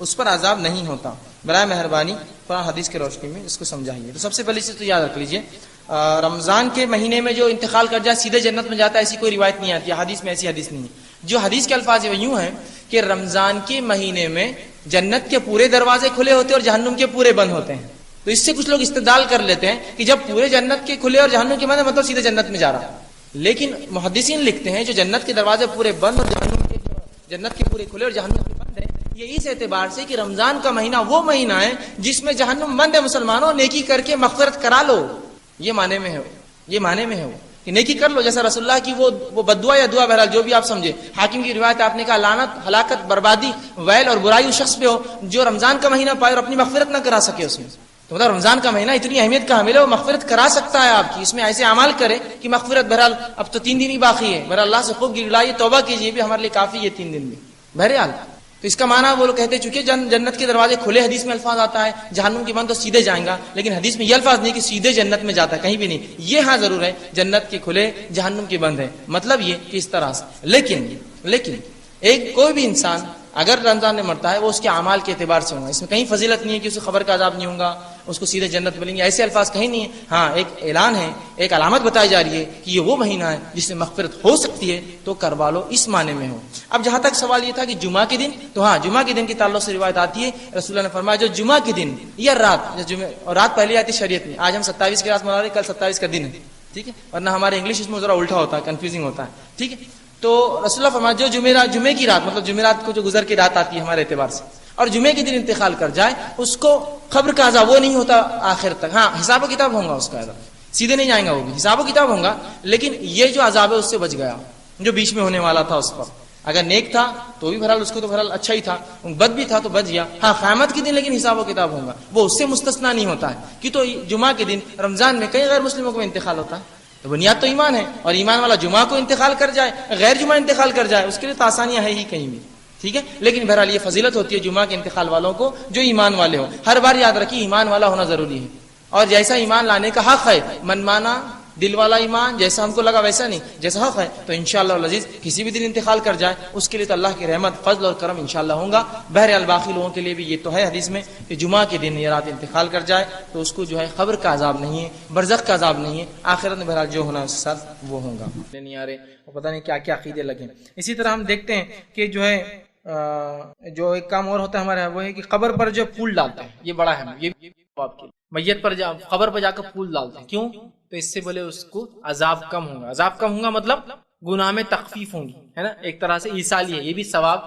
اس پر عذاب نہیں ہوتا. برائے مہربانی قرآن حدیث کے روشنی میں اس کو سمجھائیے. تو سب سے پہلی چیز تو یاد رکھ لیجئے، رمضان کے مہینے میں جو انتقال کر جائے سیدھے جنت میں جاتا ہے، ایسی کوئی روایت نہیں آتی، حدیث میں ایسی حدیث نہیں ہے. جو حدیث کے الفاظ ہیں وہ یوں ہیں کہ رمضان کے مہینے میں جنت کے پورے دروازے کھلے ہوتے ہیں اور جہنم کے پورے بند ہوتے ہیں. تو اس سے کچھ لوگ استدلال کر لیتے ہیں کہ جب پورے جنت کے کھلے اور جہنم کے بند مطلب سیدھے جنت میں جا رہا. لیکن محدثین لکھتے ہیں جو جنت کے دروازے پورے بند اور جنت کے پورے کھلے اور جہنم کے بند ہیں، یہ اس اعتبار سے کہ رمضان کا مہینہ وہ مہینہ ہے جس میں جہنم بند ہے. مسلمانوں نیکی کر کے مغفرت کرا لو، یہ معنی میں ہے، یہ معنی میں ہے کہ نیکی کر لو. جیسا رسول اللہ کی وہ بددعا یا دعا، بہرحال جو بھی آپ سمجھے. حاکم کی روایت آپ نے کہا لعنت، ہلاکت، بربادی، ویل اور برائی اس شخص پہ ہو جو رمضان کا مہینہ پائے اور اپنی مغفرت نہ کرا سکے اس میں. تو مطلب رمضان کا مہینہ اتنی اہمیت کا حامل ہے، وہ مغفرت کرا سکتا ہے آپ کی. اس میں ایسے اعمال کرے کہ مغفرت، بہرحال اب تو 3 دن ہی باقی ہے، بہرحال اللہ سے خوب گڑائیے، توبہ کیجیے، بھی ہمارے لیے کافی ہے 3 دن بھی بہرحال. تو اس کا معنی وہ لوگ کہتے ہیں چونکہ جنت کے دروازے کھلے، حدیث میں الفاظ آتا ہے جہنم کی بند تو سیدھے جائیں گا، لیکن حدیث میں یہ الفاظ نہیں کہ سیدھے جنت میں جاتا ہے، کہیں بھی نہیں. یہ ہاں ضرور ہے جنت کے کھلے جہنم کے بند ہے، مطلب یہ کہ اس طرح سے. لیکن ایک کوئی بھی انسان اگر رمضان میں مرتا ہے وہ اس کے اعمال کے اعتبار سے ہوگا. اس میں کہیں فضیلت نہیں ہے کہ اسے خبر کا عذاب نہیں ہوگا، اس کو سیدھے جنت ملیں گے، ایسے الفاظ کہیں نہیں ہے. ہاں ایک اعلان ہے، ایک علامت بتائی جا رہی ہے کہ یہ وہ مہینہ ہے جس میں مغفرت ہو سکتی ہے، تو کروا لو، اس معنی میں ہو. اب جہاں تک سوال یہ تھا کہ جمعہ کے دن، تو ہاں جمعہ کے دن کے تعلق سے روایت آتی ہے، رسول اللہ نے فرمایا جو جمعہ کے دن یا رات، اور رات پہلے آتی شریعت میں. آج ہم 27 کی رات منا رہے ہیں، کل 27 کا دن ہے، ٹھیک ہے، ورنہ ہمارے انگلش اس میں ذرا الٹا ہوتا ہے، کنفیوزنگ ہوتا ہے، ٹھیک ہے. تو رسول اللہ فرمایا جو جمعے کی رات، مطلب جمعرات کو جو گزر کی رات آتی ہے ہمارے اعتبار سے، اور جمعے کے دن انتقال کر جائے، اس کو قبر کا عذاب وہ نہیں ہوتا آخر تک. ہاں حساب و کتاب ہوگا اس کا، سیدھے نہیں جائیں گا، وہ بھی حساب و کتاب ہوگا، لیکن یہ جو عذاب ہے اس سے بچ گیا جو بیچ میں ہونے والا تھا اس پر. اگر نیک تھا تو بھی بہرحال اس کو تو بہرحال اچھا ہی تھا، بد بھی تھا تو بچ گیا. ہاں قیامت کے دن لیکن حساب و کتاب ہوگا، وہ اس سے مستثنا نہیں ہوتا ہے. کہ تو جمعہ کے دن رمضان میں کئی غیر مسلموں کو انتقال ہوتا ہے، تو بنیاد تو ایمان ہے، اور ایمان والا جمعہ کو انتقال کر جائے، غیر جمعہ انتقال کر جائے، اس کے لیے تو آسانیاں ہے ہی کہیں بھی، ٹھیک ہے. لیکن بہرحال یہ فضیلت ہوتی ہے جمعہ کے انتقال والوں کو جو ایمان والے ہوں. ہر بار یاد رکھیے ایمان والا ہونا ضروری ہے، اور جیسا ایمان لانے کا حق ہے، من مانا دل والا ایمان، جیسا ہم کو لگا ویسا نہیں، جیسا حق ہے، تو انشاءاللہ العزیز کسی بھی دن انتقال کر جائے اس کے لیے تو اللہ کی رحمت، فضل اور کرم انشاءاللہ ہوگا. بہرحال باقی لوگوں کے لیے بھی یہ تو ہے حدیث میں کہ جمعہ کے دن یہ رات انتقال کر جائے تو اس کو جو ہے قبر کا عذاب نہیں ہے، برزخ کا عذاب نہیں ہے، آخرت میں بہرحال جو ہونا اس کے ساتھ وہ ہوگا. نہیں آ رہے اور پتہ نہیں کیا کیا عقیدے لگے. اسی طرح ہم دیکھتے ہیں کہ جو ہے جو ایک کام اور ہوتا ہے ہمارے وہ ہے کہ قبر پر جو پھول ڈالتے ہیں، یہ بڑا ہے، یہ میت پر قبر پر جا کر پھول ڈالتے ہیں. کیوں؟ تو اس سے بولے اس کو عذاب کم ہوگا. عذاب کم ہوگا مطلب گناہ میں تخفیف ہوں گی، ہے نا، ایک طرح سے ایصال ہی ہے، یہ بھی ثواب.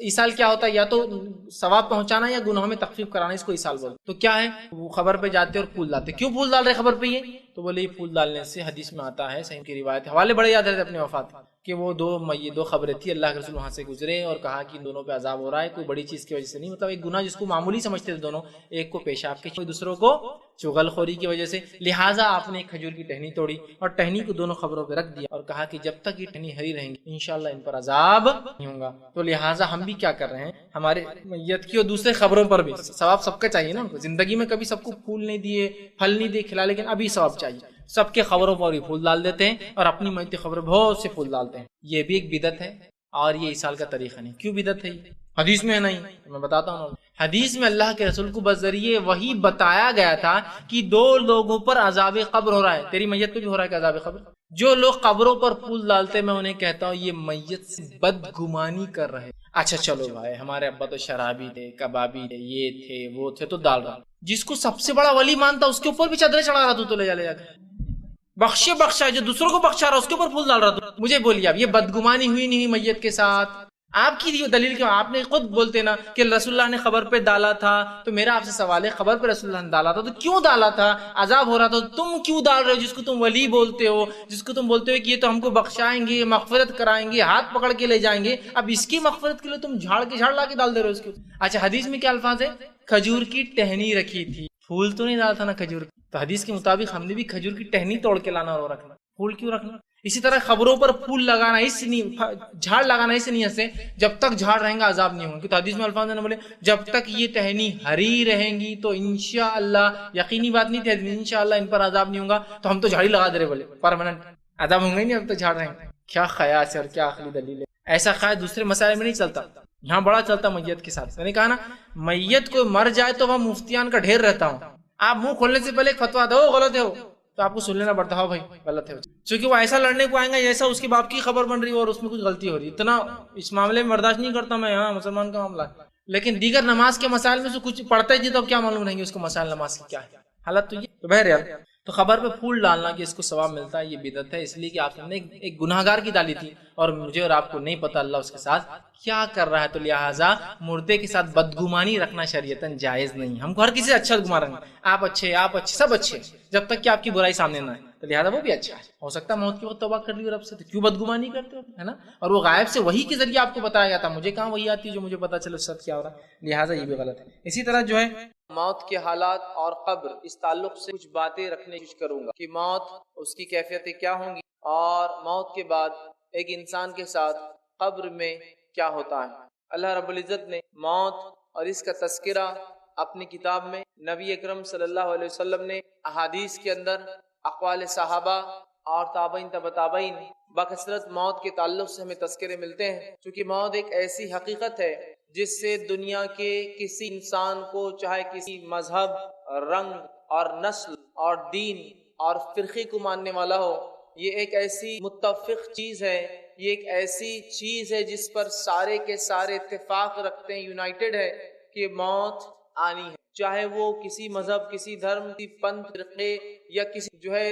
ایصال کیا ہوتا ہے؟ یا تو ثواب پہنچانا یا گناہوں میں تخفیف کرانا، اس کو ایصال بولتے. تو کیا ہے، وہ خبر پہ جاتے اور پھول ڈالتے. کیوں پھول ڈال رہے خبر پہ؟ یہ تو بولے یہ پھول ڈالنے سے حدیث میں آتا ہے، صحیح کی روایت، حوالے بڑے یاد رہتے اپنے وفات کہ وہ دو خبریں تھی، اللہ کے رسول وہاں سے گزرے اور کہا کہ ان دونوں پہ عذاب ہو رہا ہے، کوئی بڑی چیز کی وجہ سے نہیں، مطلب ایک گناہ جس کو معمولی سمجھتے تھے دونوں، ایک کو پیشاب کے، دوسروں کو چغل خوری کی وجہ سے. لہٰذا آپ نے ایک کھجور کی ٹہنی توڑی اور ٹہنی کو دونوں خبروں پہ رکھ دیا اور کہا کہ جب تک یہ ٹہنی ہری رہیں گی انشاءاللہ ان پر عذاب نہیں ہوگا. تو لہٰذا ہم بھی کیا کر رہے ہیں، ہمارے میت کی اور دوسرے خبروں پر بھی ثواب سب کا چاہیے نا. زندگی میں کبھی سب کو پھول نہیں دیے، پھل نہیں دیے، کھلا، لیکن ابھی ثواب چاہیے. سب کے خبروں پر بھی پھول ڈال دیتے ہیں اور اپنی میتی خبریں بہت سے پھول ڈالتے ہیں. یہ بھی ایک بدعت ہے اور یہ ایصال کا طریقہ نہیں. کیوں بدعت ہے؟ حدیث میں ہے نہیں، میں بتاتا ہوں. حدیث میں اللہ کے رسول کو بذریعے وحی بتایا گیا تھا کہ 2 لوگوں پر عذاب قبر ہو رہا ہے. تیری میت پہ بھی ہو رہا ہے کہ عذاب قبر. جو لوگ قبروں پر پھول ڈالتے میں انہیں کہتا ہوں یہ میت سے بدگمانی کر رہے. اچھا چلو بھائی، ہمارے ابا تو شرابی تھے، کبابی تھے، یہ تھے وہ تھے، تو ڈال رہا. جس کو سب سے بڑا ولی مانتا اس کے اوپر بھی چادریں چڑھا رہا تو لے جا کے بخشا جو دوسروں کو بخشا رہا اس کے اوپر پھول ڈال رہا. تو مجھے بولیے اب یہ بدگمانی ہوئی نہیں ہوئی میت کے ساتھ؟ آپ کی دلیل کیوں؟ آپ نے خود بولتے نا کہ رسول اللہ نے خبر پہ ڈالا تھا. تو میرا آپ سے سوال ہے، خبر پہ رسول اللہ نے ڈالا تھا تو کیوں ڈالا تھا؟ عذاب ہو رہا تھا، تم کیوں ڈال رہے ہو؟ جس کو تم ولی بولتے ہو، جس کو تم بولتے ہو کہ یہ تو ہم کو بخشائیں گے، مغفرت کرائیں گے، ہاتھ پکڑ کے لے جائیں گے، اب اس کی مغفرت کے لیے تم جھاڑ لا کے ڈال دے رہے ہو اس کو. اچھا حدیث میں کیا الفاظ ہے؟ کھجور کی ٹہنی رکھی تھی، پھول تو نہیں ڈالا تھا نا کھجور. تو حدیث کے مطابق ہم نے بھی کھجور کی ٹہنی توڑ کے لانا اور رکھنا، پھول کیوں رکھنا؟ اسی طرح خبروں پر پھول لگانا اس نہیں، جھاڑ لگانا اس نہیں سے جب تک جھاڑ رہیں گا عذاب نہیں ہوگا. تو حدیث میں الفاظ نے بولے جب تک یہ ٹہنی ہری رہیں گی تو انشاءاللہ، یقینی بات نہیں تھی، انشاءاللہ ان پر عذاب نہیں ہوگا. تو ہم تو جھاڑی لگا دے رہے، بولے پرماننٹ عذاب ہوں گے نہیں، اب تو جھاڑ رہیں گے. کیا خیال ہے اور کیا عقلی دلیل ہے؟ ایسا خیال دوسرے مسائل میں نہیں چلتا. یہاں بڑا چلتا میت کے ساتھ. میں نے کہا نا میت کو مر جائے تو وہاں مفتیان کا ڈھیر رہتا ہوں. آپ منہ کھولنے سے پہلے ایک فتوا دو غلط ہے تو آپ کو سن لینا پڑتا ہے بھائی غلط ہے, چونکہ وہ ایسا لڑنے کو آئیں گا جیسا اس کے باپ کی خبر بن رہی ہے اور اس میں کچھ غلطی ہو رہی ہے. اتنا اس معاملے میں برداشت نہیں کرتا میں, ہاں مسلمان کا معاملہ. لیکن دیگر نماز کے مسائل میں سے کچھ پڑھتے ہی تو کیا معلوم رہیں گے اس کو مسائل نماز کی کیا ہے حالت. تو یہ تو بہرحال تو خبر پہ پھول ڈالنا کہ اس کو ثواب ملتا ہے یہ بدعت ہے, اس لیے کہ آپ نے ایک گناہگار کی ڈالی تھی اور مجھے اور آپ کو نہیں پتا اللہ اس کے ساتھ کیا کر رہا ہے. تو لہٰذا مردے کے ساتھ بدگمانی رکھنا شریعتاً جائز نہیں. ہم کو ہر کسی سے اچھا گمان رکھنا, آپ اچھے سب اچھے, جب تک کہ آپ کی برائی سامنے نہ آئے. تو لہٰذا وہ بھی اچھا ہے. ہو سکتا ہے موت کی وقت توبہ کر لی اور رب سے, تو کیوں بدگمانی کرتے ہو, ہے نا. اور وہ غائب سے وہی کے ذریعے آپ کو بتایا گیا تھا, مجھے کہاں وہی آتی ہے جو مجھے پتا چلے اس وقت کیا ہو رہا ہے. لہٰذا یہ بھی غلط ہے. اسی طرح جو ہے موت کے حالات اور قبر, اس تعلق سے کچھ باتیں رکھنے کی کوشش کروں گا کہ موت اس کی کیفیتیں کیا ہوں گی اور موت کے بعد ایک انسان کے ساتھ قبر میں کیا ہوتا ہے. اللہ رب العزت نے موت اور اس کا تذکرہ اپنی کتاب میں, نبی اکرم صلی اللہ علیہ وسلم نے احادیث کے اندر, اقوال صحابہ اور تابعین تبع تابعین بکثرت موت کے تعلق سے ہمیں تذکرے ملتے ہیں. چونکہ موت ایک ایسی حقیقت ہے جس سے دنیا کے کسی انسان کو, چاہے کسی مذہب, رنگ اور نسل اور دین اور فرقے کو ماننے والا ہو, یہ ایک ایسی متفق چیز ہے, یہ ایک ایسی چیز ہے جس پر سارے کے سارے اتفاق رکھتے ہیں, یونائٹڈ ہے کہ موت آنی ہے. چاہے وہ کسی مذہب, کسی دھرم, کسی پنتھ, فرقے یا کسی جو ہے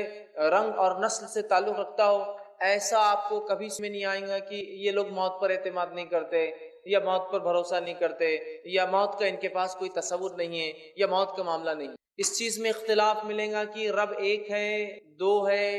رنگ اور نسل سے تعلق رکھتا ہو, ایسا آپ کو کبھی سمجھ میں نہیں آئے گا کہ یہ لوگ موت پر اعتماد نہیں کرتے یا موت پر بھروسہ نہیں کرتے یا موت کا ان کے پاس کوئی تصور نہیں ہے یا موت کا معاملہ نہیں. اس چیز میں اختلاف ملے گا کہ رب ایک ہے, دو ہے,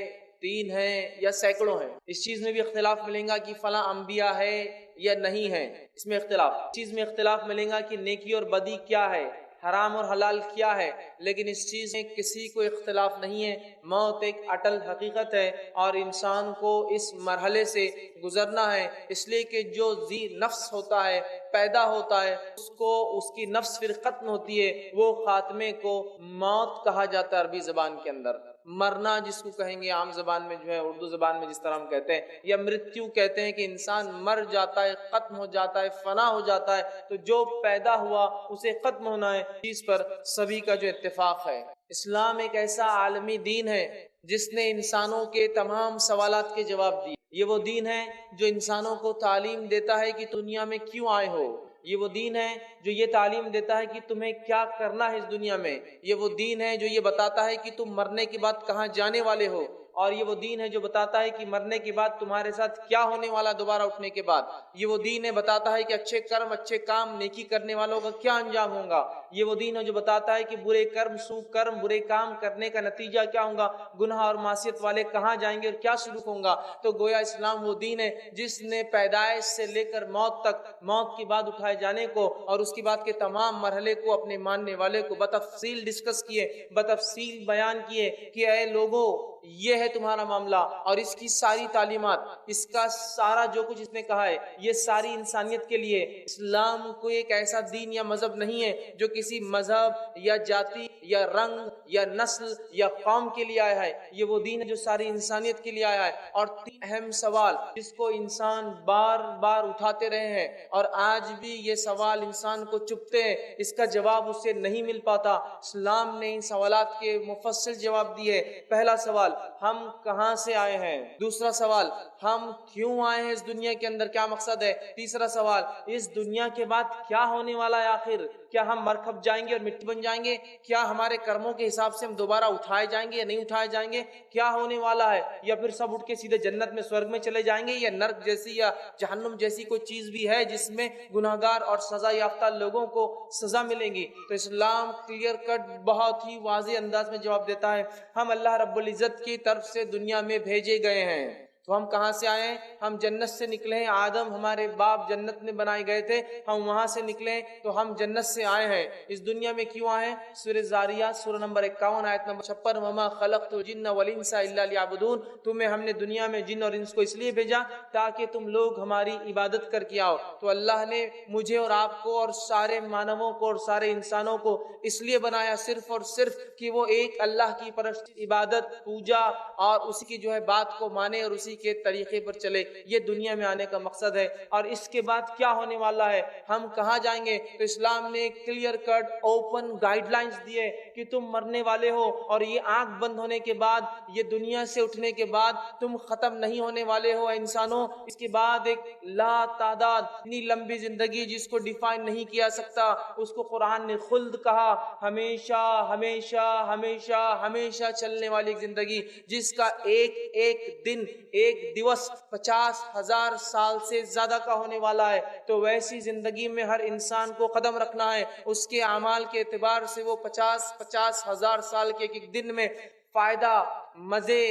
تین ہے یا سینکڑوں ہیں. اس چیز میں بھی اختلاف ملے گا کہ فلاں انبیاء ہے یا نہیں ہے, اس میں اختلاف. اس چیز میں اختلاف ملے گا کہ نیکی اور بدی کیا ہے, حرام اور حلال کیا ہے, لیکن اس چیز میں کسی کو اختلاف نہیں ہے. موت ایک اٹل حقیقت ہے اور انسان کو اس مرحلے سے گزرنا ہے, اس لیے کہ جو ذی نفس ہوتا ہے, پیدا ہوتا ہے, اس کو اس کی نفس پھر ختم ہوتی ہے, وہ خاتمے کو موت کہا جاتا ہے عربی زبان کے اندر. مرنا جس کو کہیں گے عام زبان میں جو ہے اردو زبان میں جس طرح ہم کہتے ہیں, یا مرتیو کہتے ہیں کہ انسان مر جاتا ہے, ختم ہو جاتا ہے, فنا ہو جاتا ہے. تو جو پیدا ہوا اسے ختم ہونا ہے, اس پر سبھی کا جو اتفاق ہے. اسلام ایک ایسا عالمی دین ہے جس نے انسانوں کے تمام سوالات کے جواب دیے. یہ وہ دین ہے جو انسانوں کو تعلیم دیتا ہے کہ دنیا میں کیوں آئے ہو. یہ وہ دین ہے جو یہ تعلیم دیتا ہے کہ تمہیں کیا کرنا ہے اس دنیا میں. یہ وہ دین ہے جو یہ بتاتا ہے کہ تم مرنے کے بعد کہاں جانے والے ہو. اور یہ وہ دین ہے جو بتاتا ہے کہ مرنے کے بعد تمہارے ساتھ کیا ہونے والا دوبارہ اٹھنے کے بعد. یہ وہ دین ہے بتاتا ہے کہ اچھے کرم, اچھے کام, نیکی کرنے والوں کا کیا انجام ہوگا. یہ وہ دین ہے جو بتاتا ہے کہ برے کرم, سو کرم, برے کام کرنے کا نتیجہ کیا ہوگا, گناہ اور معصیت والے کہاں جائیں گے اور کیا سلوک ہوگا. تو گویا اسلام وہ دین ہے جس نے پیدائش سے لے کر موت تک, موت کے بعد اٹھائے جانے کو اور اس کے بعد کے تمام مرحلے کو اپنے ماننے والے کو بتفصیل ڈسکس کیے, بتفصیل بیان کیے کہ اے لوگوں یہ ہے تمہارا معاملہ. اور اس کی ساری تعلیمات, اس کا سارا جو کچھ اس نے کہا ہے, یہ ساری انسانیت کے لیے. اسلام کوئی ایک ایسا دین یا مذہب نہیں ہے جو کسی مذہب یا جاتی یا رنگ یا نسل یا قوم کے لیے آیا ہے. یہ وہ دین ہے جو ساری انسانیت کے لیے آیا ہے. اور تین اہم سوال جس کو انسان بار بار اٹھاتے رہے ہیں اور آج بھی یہ سوال انسان کو چبھتے ہیں, اس کا جواب اس سے نہیں مل پاتا. اسلام نے ان سوالات کے مفصل جواب دیے. پہلا سوال, ہم کہاں سے آئے ہیں. دوسرا سوال, ہم کیوں آئے ہیں اس دنیا کے اندر, کیا مقصد ہے. تیسرا سوال, اس دنیا کے بعد کیا ہونے والا ہے آخر, کیا ہم مر کھپ جائیں گے اور مٹی بن جائیں گے, کیا ہمارے کرموں کے حساب سے ہم دوبارہ اٹھائے جائیں گے یا نہیں اٹھائے جائیں گے, کیا ہونے والا ہے, یا پھر سب اٹھ کے سیدھے جنت میں, سورگ میں چلے جائیں گے, یا نرک جیسی یا جہنم جیسی کوئی چیز بھی ہے جس میں گناہگار اور سزا یافتہ لوگوں کو سزا ملے گی. تو اسلام کلیئر کٹ بہت ہی واضح انداز میں جواب دیتا ہے, ہم اللہ رب العزت کی طرف سے دنیا میں بھیجے گئے ہیں. تو ہم کہاں سے آئے ہیں, ہم جنت سے نکلے ہیں. آدم ہمارے باپ جنت میں بنائے گئے تھے, ہم وہاں سے نکلے تو ہم جنت سے آئے ہیں. اس دنیا میں کیوں آئے ہیں, سورہ زاریات سورہ نمبر 51 آیت نمبر 56, وما خلقت الجن والانس الا لیعبدون, تمہیں ہم نے دنیا میں جن اور انس کو اس لیے بھیجا تاکہ تم لوگ ہماری عبادت کر کے آؤ. تو اللہ نے مجھے اور آپ کو اور سارے مانووں کو اور سارے انسانوں کو اس لیے بنایا صرف اور صرف کہ وہ ایک اللہ کی پرست, عبادت, پوجا اور اسی کی جو ہے بات کو مانے اور اسی کے طریقے پر چلے. یہ دنیا میں آنے کا مقصد ہے. اور اس کے بعد کیا ہونے والا ہے, ہم کہاں جائیں گے؟ تو اسلام نے clear cut open guidelines دیے کہ تم مرنے والے ہو, اور یہ آنکھ بند ہونے کے بعد, یہ دنیا سے اٹھنے کے بعد تم ختم نہیں ہونے والے ہو انسانوں. اس کے بعد ایک لا تعداد اتنی لمبی زندگی جس کو ڈیفائن نہیں کیا سکتا, اس کو قرآن نے خلد کہا, ہمیشہ ہمیشہ ہمیشہ ہمیشہ چلنے والی ایک زندگی جس کا ایک ایک دن ایک دیوس 50,000 سال سے زیادہ کا ہونے والا ہے. تو ویسی زندگی میں ہر انسان کو قدم رکھنا ہے. اس کے اعمال کے اعتبار سے وہ 50,000 سال کے ایک دن میں فائدہ, مزے,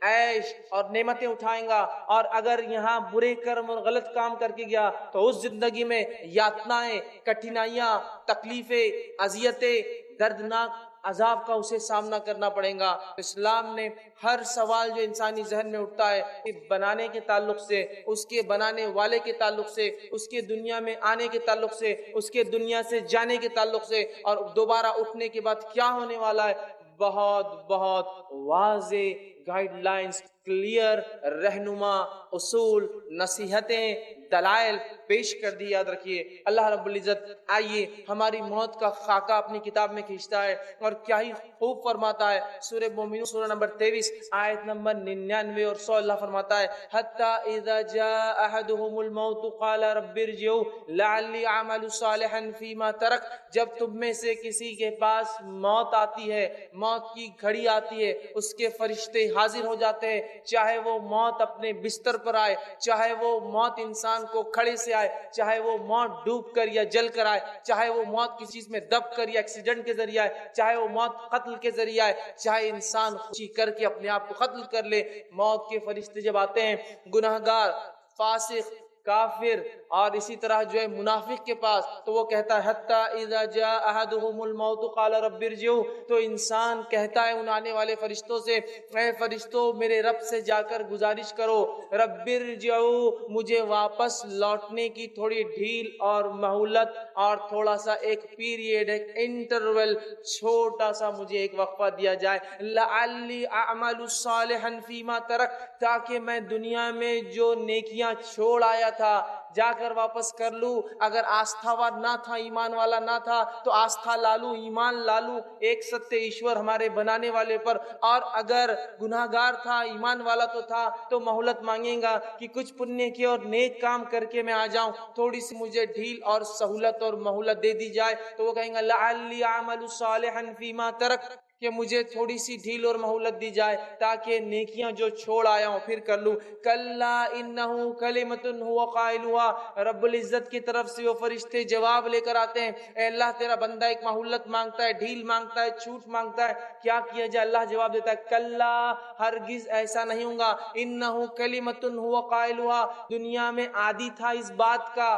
عیش اور نعمتیں اٹھائیں گا. اور اگر یہاں برے کرم اور غلط کام کر کے گیا تو اس زندگی میں یاتنائیں, کٹھنائیاں, تکلیفیں, اذیتیں, دردناک عذاب کا اسے سامنا کرنا پڑے گا. اسلام نے ہر سوال جو انسانی ذہن میں اٹھتا ہے بنانے کے تعلق سے, اس کے بنانے والے کے تعلق سے, اس کے دنیا میں آنے کے تعلق سے, اس کے دنیا سے جانے کے تعلق سے, اور دوبارہ اٹھنے کے بعد کیا ہونے والا ہے, بہت بہت واضح گائیڈ لائنز, کلیئر رہنما اصول, نصیحتیں, دلائل پیش کر دی. یاد رکھیے اللہ رب العزت آئیے ہماری موت کا خاکہ اپنی کتاب میں کھینچتا ہے, اور کیا ہی خوب فرماتا ہے. سورہ مومنون سورہ نمبر 23 آیت نمبر 99 اور 100 اللہ فرماتا ہے, حتی اذا جاء احدهم الموت قال رب ارجعون لعلی اعمل صالحا فیما ترک. جب تم میں سے کسی کے پاس موت آتی ہے, موت کی گھڑی آتی ہے, اس کے فرشتے حاضر ہو جاتے ہیں, چاہے وہ موت اپنے بستر پر آئے, چاہے وہ موت انسان کو کھڑے سے آئے, چاہے وہ موت ڈوب کر یا جل کر آئے, چاہے وہ موت کسی چیز میں دب کر یا ایکسیڈنٹ کے ذریعے آئے, چاہے وہ موت قتل کے ذریعے آئے, چاہے انسان خوشی کر کے اپنے آپ کو قتل کر لے. موت کے فرشتے جب آتے ہیں گناہگار, فاسق, کافر اور اسی طرح جو ہے منافق کے پاس, تو وہ کہتا ہے حتی اذا جاء احدهم الموت قال رب ارجعون. تو انسان کہتا ہے ان آنے والے فرشتوں سے, اے فرشتوں میرے رب سے جا کر گزارش کرو, رب ارجعون مجھے واپس لوٹنے کی تھوڑی ڈھیل اور مہلت, اور تھوڑا سا ایک پیریڈ, ایک انٹرول, چھوٹا سا مجھے ایک وقفہ دیا جائے, لعلی اعمل صالحا فیما ترک, تاکہ میں دنیا میں جو نیکیاں چھوڑ آیا تھا جا کر واپس کر لوں. اگر آستھاوان نہ تھا, ایمان والا نہ تھا, تو آستھا لالوں, ایمان لالوں ایک ستیہ ایشور ہمارے بنانے والے پر. اور اگر گناہگار تھا, ایمان والا تو تھا, تو مہلت مانگیں گا کہ کچھ پنیہ کے اور نیک کام کر کے میں آ جاؤں, تھوڑی سی مجھے ڈھیل اور سہولت اور مہلت دے دی جائے. تو وہ کہیں گا لعلی اعمل صالحا فیما ترک, کہ مجھے تھوڑی سی ڈھیل اور مہلت دی جائے تاکہ نیکیاں جو چھوڑ آیا ہوں پھر کر لوں. کلا انہ کلمۃ هو قائلها, رب العزت کی طرف سے وہ فرشتے جواب لے کر آتے ہیں, اے اللہ تیرا بندہ ایک مہلت مانگتا ہے, ڈھیل مانگتا ہے, چھوٹ مانگتا ہے, کیا کیا جائے؟ اللہ جواب دیتا ہے کلا, ہرگز ایسا نہیں ہوگا, انہ کلمۃ هو قائلها, دنیا میں عادی تھا اس بات کا,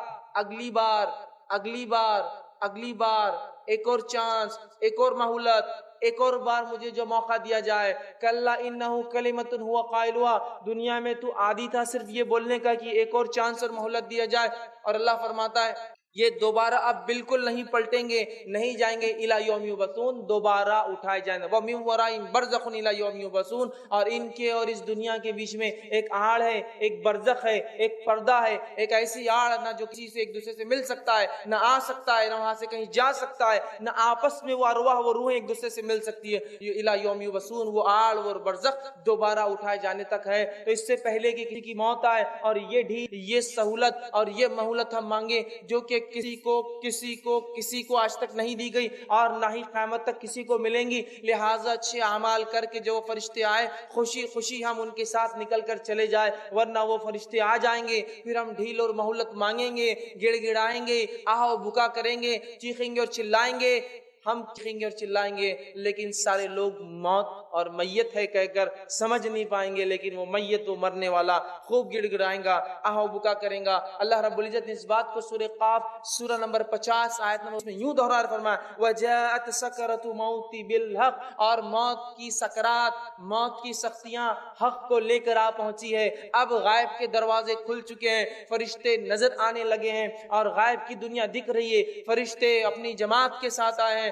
اگلی بار اگلی بار اگلی بار, ایک اور چانس, ایک اور مہلت, ایک اور بار مجھے جو موقع دیا جائے. کلا انہ کلمۃ هو قائلها, دنیا میں تو عادی تھا صرف یہ بولنے کا کہ ایک اور چانس اور مہلت دیا جائے. اور اللہ فرماتا ہے یہ دوبارہ اب بالکل نہیں پلٹیں گے, نہیں جائیں گے الی یوم یبعثون, دوبارہ اٹھائے جائیں گے. وَمِن وَرَائِهِم بَرْزَخٌ الی یوم یبعثون, اور ان کے اور اس دنیا کے بیچ میں ایک آڑ ہے, ایک برزخ ہے, ایک پردہ ہے, ایک ایسی آڑ نہ جو کسی سے ایک دوسرے سے مل سکتا ہے, نہ آ سکتا ہے, نہ وہاں سے کہیں جا سکتا ہے, نہ آپس میں وہ ارواح و روحیں ایک دوسرے سے مل سکتی ہے. یہ الی یوم یبعثون, وہ آڑ اور برزخ دوبارہ اٹھائے جانے تک ہے. تو اس سے پہلے کہ کسی کی موت آئے اور یہ ڈھیل, یہ سہولت اور یہ مہلت ہم مانگے جو کہ کسی کو آج تک نہیں دی گئی اور نہ ہی قیامت تک کسی کو ملیں گی, لہٰذا اچھے اعمال کر کے جو فرشتے آئے خوشی خوشی ہم ان کے ساتھ نکل کر چلے جائے, ورنہ وہ فرشتے آ جائیں گے, پھر ہم ڈھیل اور مہلت مانگیں گے, گڑ گڑائیں گے, آہو بکا کریں گے, چیخیں گے اور چلائیں گے. ہم چیخیں گے اور چلائیں گے, لیکن سارے لوگ موت اور میت ہے کہہ کر سمجھ نہیں پائیں گے, لیکن وہ میت, وہ مرنے والا خوب گڑ گڑائیں گا, آہو بکا کریں گا. اللہ رب العزت نے اس بات کو سورہ قاف سورہ نمبر 50 آیت نمبر اس میں یوں دوہرا فرمایا, وَجَاءَتْ سَكْرَةُ الْمَوْتِ بِالْحَقِّ, اور موت کی سکرات, موت کی سختیاں حق کو لے کر آ پہنچی ہے. اب غائب کے دروازے کھل چکے ہیں, فرشتے نظر آنے لگے ہیں اور غائب کی دنیا دکھ رہی ہے, فرشتے اپنی جماعت کے ساتھ آئے ہیں,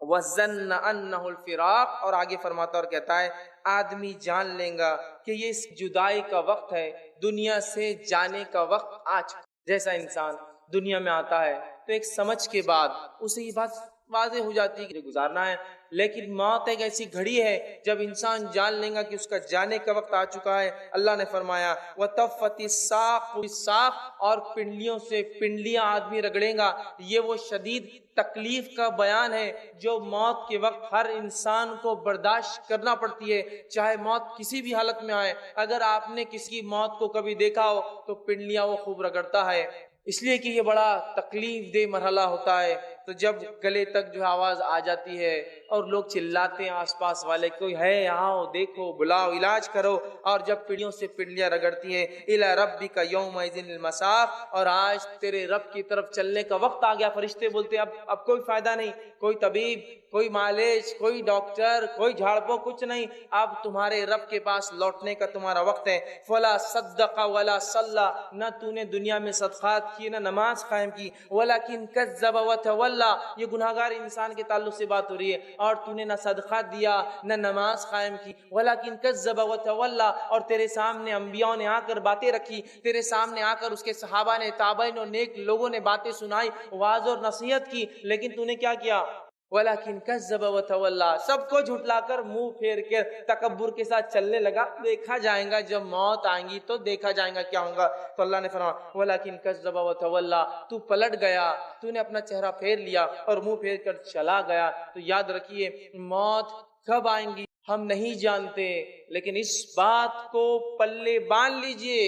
وَظَنَّ أَنَّهُ الْفِرَاقُ، اور آگے فرماتا اور کہتا ہے آدمی جان لے گا کہ یہ اس جدائی کا وقت ہے، دنیا سے جانے کا وقت آ چکا۔ جیسا انسان دنیا میں آتا ہے تو ایک سمجھ کے بعد اسے یہ بات واضح ہو جاتی ہے کہ گزارنا ہے، لیکن موت ایک ایسی گھڑی ہے جب انسان جان لے گا کہ اس کا جانے کا وقت آ چکا ہے۔ اللہ نے فرمایا وَتَفَّتِ السَّاقُ بِالسَّاقِ، اور پنڈلیوں سے پنڈلیاں آدمی رگڑے گا۔ یہ وہ شدید تکلیف کا بیان ہے جو موت کے وقت ہر انسان کو برداشت کرنا پڑتی ہے، چاہے موت کسی بھی حالت میں آئے۔ اگر آپ نے کسی کی موت کو کبھی دیکھا ہو تو پنڈلیاں وہ خوب رگڑتا ہے، اس لیے کہ یہ بڑا تکلیف دہ مرحلہ ہوتا ہے۔ تو جب گلے تک جو آواز آ جاتی ہے اور لوگ چلاتے ہیں آس پاس والے، کوئی ہے آؤ دیکھو بلاؤ علاج کرو، اور جب پنڈلیوں سے پنڈلیاں رگڑتی ہیں اِلَى رَبِّكَ يَوْمَئِذٍ الْمَسَاقُ، اور آج تیرے رب کی طرف چلنے کا وقت آ گیا۔ فرشتے بولتے اب کوئی فائدہ نہیں، کوئی طبیب، کوئی معالج، کوئی ڈاکٹر، کوئی جھاڑپو، کچھ نہیں، اب تمہارے رب کے پاس لوٹنے کا تمہارا وقت ہے۔ فَلَا صَدَّقَ وَلَا صَلَّى، نہ تو نے دنیا میں صدقات کی نہ نماز قائم کی، وَلَكِنْ كَذَّبَ وَتَوَلَّى، یہ گناہگار انسان کے تعلق سے بات ہو رہی ہے، اور تو نے نہ صدقہ دیا نہ نماز قائم کی، وَلَكِنْ كَذَّبَ وَتَوَلَّى، اور تیرے سامنے انبیاء نے آ کر باتیں رکھی، تیرے سامنے آ کر اس کے صحابہ نے، تابعین اور نیک لوگوں نے باتیں سنائی، واعظ اور نصیحت کی، لیکن تو نے کیا کیا؟ وَلَكِنْ كَذَّبَ وَتَوَلَّى، سب کو جھٹلا کر منہ پھیر کے تکبر کے ساتھ چلنے لگا۔ دیکھا جائے گا جب موت آئیں گی تو دیکھا جائے گا کیا ہوگا۔ تو اللہ نے فرمایا وَلَكِنْ كَذَّبَ وَتَوَلَّى، تو پلٹ گیا، تو نے اپنا چہرہ پھیر لیا اور منہ پھیر کر چلا گیا۔ تو یاد رکھیے موت کب آئیں گی ہم نہیں جانتے، لیکن اس بات کو پلے باندھ لیجئے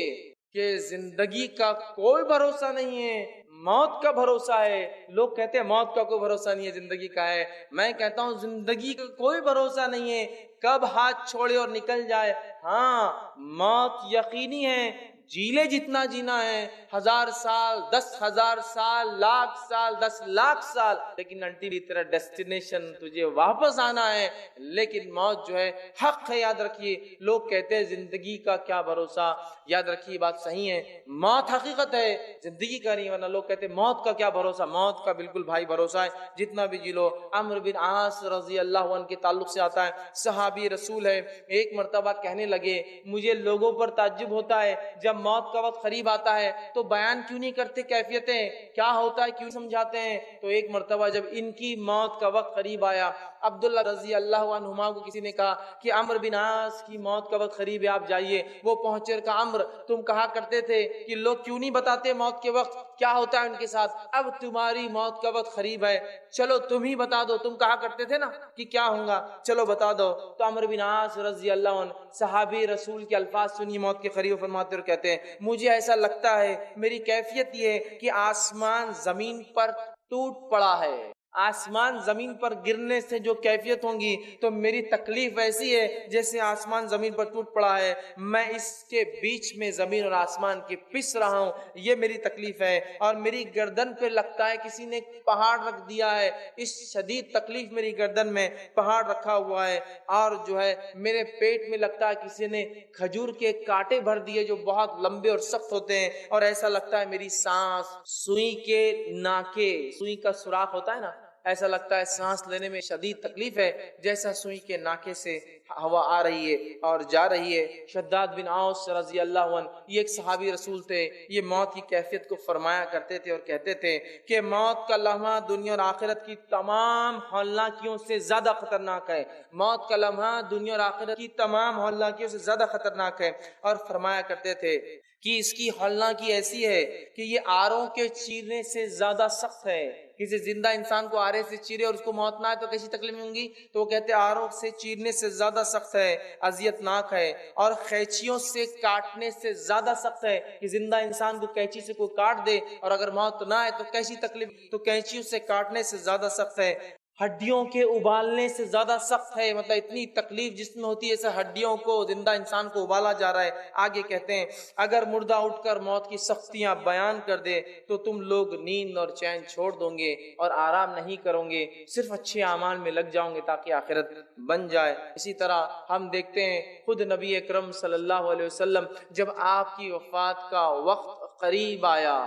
کہ زندگی کا کوئی بھروسہ نہیں ہے، موت کا بھروسہ ہے۔ لوگ کہتے ہیں موت کا کوئی بھروسہ نہیں ہے، زندگی کا ہے۔ میں کہتا ہوں زندگی کا کوئی بھروسہ نہیں ہے، کب ہاتھ چھوڑے اور نکل جائے۔ ہاں موت یقینی ہے، جی لے جتنا جینا ہے، 1000 سال، 10,000 سال، لاکھ سال، 10 لاکھ سال، لیکن انٹل تیرا ڈیسٹینیشن تجھے واپس آنا ہے۔ لیکن موت جو ہے حق ہے، یاد رکھیے۔ لوگ کہتے ہیں زندگی کا کیا بھروسہ، یاد رکھیے بات صحیح ہے، موت حقیقت ہے، زندگی کا نہیں، ورنہ لوگ کہتے ہیں موت کا کیا بھروسہ۔ موت کا بالکل بھائی بھروسہ ہے، جتنا بھی جی لو۔ عمرو بن عاص رضی اللہ عنہ کے تعلق سے آتا ہے، صحابی رسول ہے، ایک مرتبہ کہنے لگے مجھے لوگوں پر تعجب ہوتا ہے جب موت کا وقت قریب آتا ہے تو بیان کیوں نہیں کرتے کیفیتیں، کیا ہوتا ہے کیوں سمجھاتے ہیں۔ تو ایک مرتبہ جب ان کی موت کا وقت قریب آیا، عبداللہ رضی اللہ عنہما کو کسی نے کہا کہ عمرو بن عاص کی موت کا وقت قریب ہے، آپ جائیے۔ وہ پہنچے اور کہا عمرو تم کہا کرتے تھے کہ لوگ کیوں نہیں بتاتے موت کے وقت کیا ہوتا ہے ان کے ساتھ، اب تمہاری موت کا وقت قریب ہے، چلو تم ہی بتا دو، تم کہا کرتے تھے نا کہ کیا ہوگا، چلو بتا دو۔ تو عمرو بن عاص رضی اللہ عنہ صحابی رسول کے الفاظ سنی موت کے قریب، فرماتے اور کہتے ہیں مجھے ایسا لگتا ہے، میری کیفیت یہ ہے کہ آسمان زمین پر ٹوٹ پڑا ہے۔ آسمان زمین پر گرنے سے جو کیفیت ہوں گی تو میری تکلیف ایسی ہے جیسے آسمان زمین پر ٹوٹ پڑا ہے، میں اس کے بیچ میں زمین اور آسمان کے پس رہا ہوں، یہ میری تکلیف ہے۔ اور میری گردن پہ لگتا ہے کسی نے پہاڑ رکھ دیا ہے، اس شدید تکلیف میری گردن میں پہاڑ رکھا ہوا ہے۔ اور جو ہے میرے پیٹ میں لگتا ہے کسی نے کھجور کے کانٹے بھر دیے جو بہت لمبے اور سخت ہوتے ہیں، اور ایسا لگتا ہے میری سانس سوئی کے ناکے، سوئی کا سوراخ ہوتا ہے نا، ایسا لگتا ہے سانس لینے میں شدید تکلیف ہے، جیسا سوئی کے ناکے سے ہوا آ رہی ہے اور جا رہی ہے۔ شداد بن اوس رضی اللہ عنہ یہ ایک صحابی رسول تھے، یہ موت کی کیفیت کو فرمایا کرتے تھے اور کہتے تھے کہ موت کا لمحہ دنیا اور آخرت کی تمام ہولناکیوں سے زیادہ خطرناک ہے، موت کا لمحہ دنیا اور آخرت کی تمام ہولناکیوں سے زیادہ خطرناک ہے۔ اور فرمایا کرتے تھے کہ اس کی ہولناکی ایسی ہے کہ یہ آروں کے چیرنے سے زیادہ سخت ہے۔ کسی زندہ انسان کو آرے سے چیرے اور اس کو موت نہ آئے تو کیسی تکلیف ہوں گی، تو وہ کہتے ہیں آروں سے چیرنے سے زیادہ سخت ہے، اذیت ناک ہے، اور قینچیوں سے کاٹنے سے زیادہ سخت ہے کہ زندہ انسان کو قینچی سے کوئی کاٹ دے اور اگر موت نہ آئے تو کیسی تکلیف، تو قینچیوں سے کاٹنے سے زیادہ سخت ہے، ہڈیوں کے ابالنے سے زیادہ سخت ہے، مطلب اتنی تکلیف جس میں ہوتی ہے ایسے ہڈیوں کو زندہ انسان کو ابالا جا رہا ہے۔ آگے کہتے ہیں اگر مردہ اٹھ کر موت کی سختیاں بیان کر دے تو تم لوگ نیند اور چین چھوڑ دو گے اور آرام نہیں کرو گے، صرف اچھے اعمال میں لگ جاؤ گے تاکہ آخرت بن جائے۔ اسی طرح ہم دیکھتے ہیں خود نبی اکرم صلی اللہ علیہ وسلم جب آپ کی وفات کا وقت قریب آیا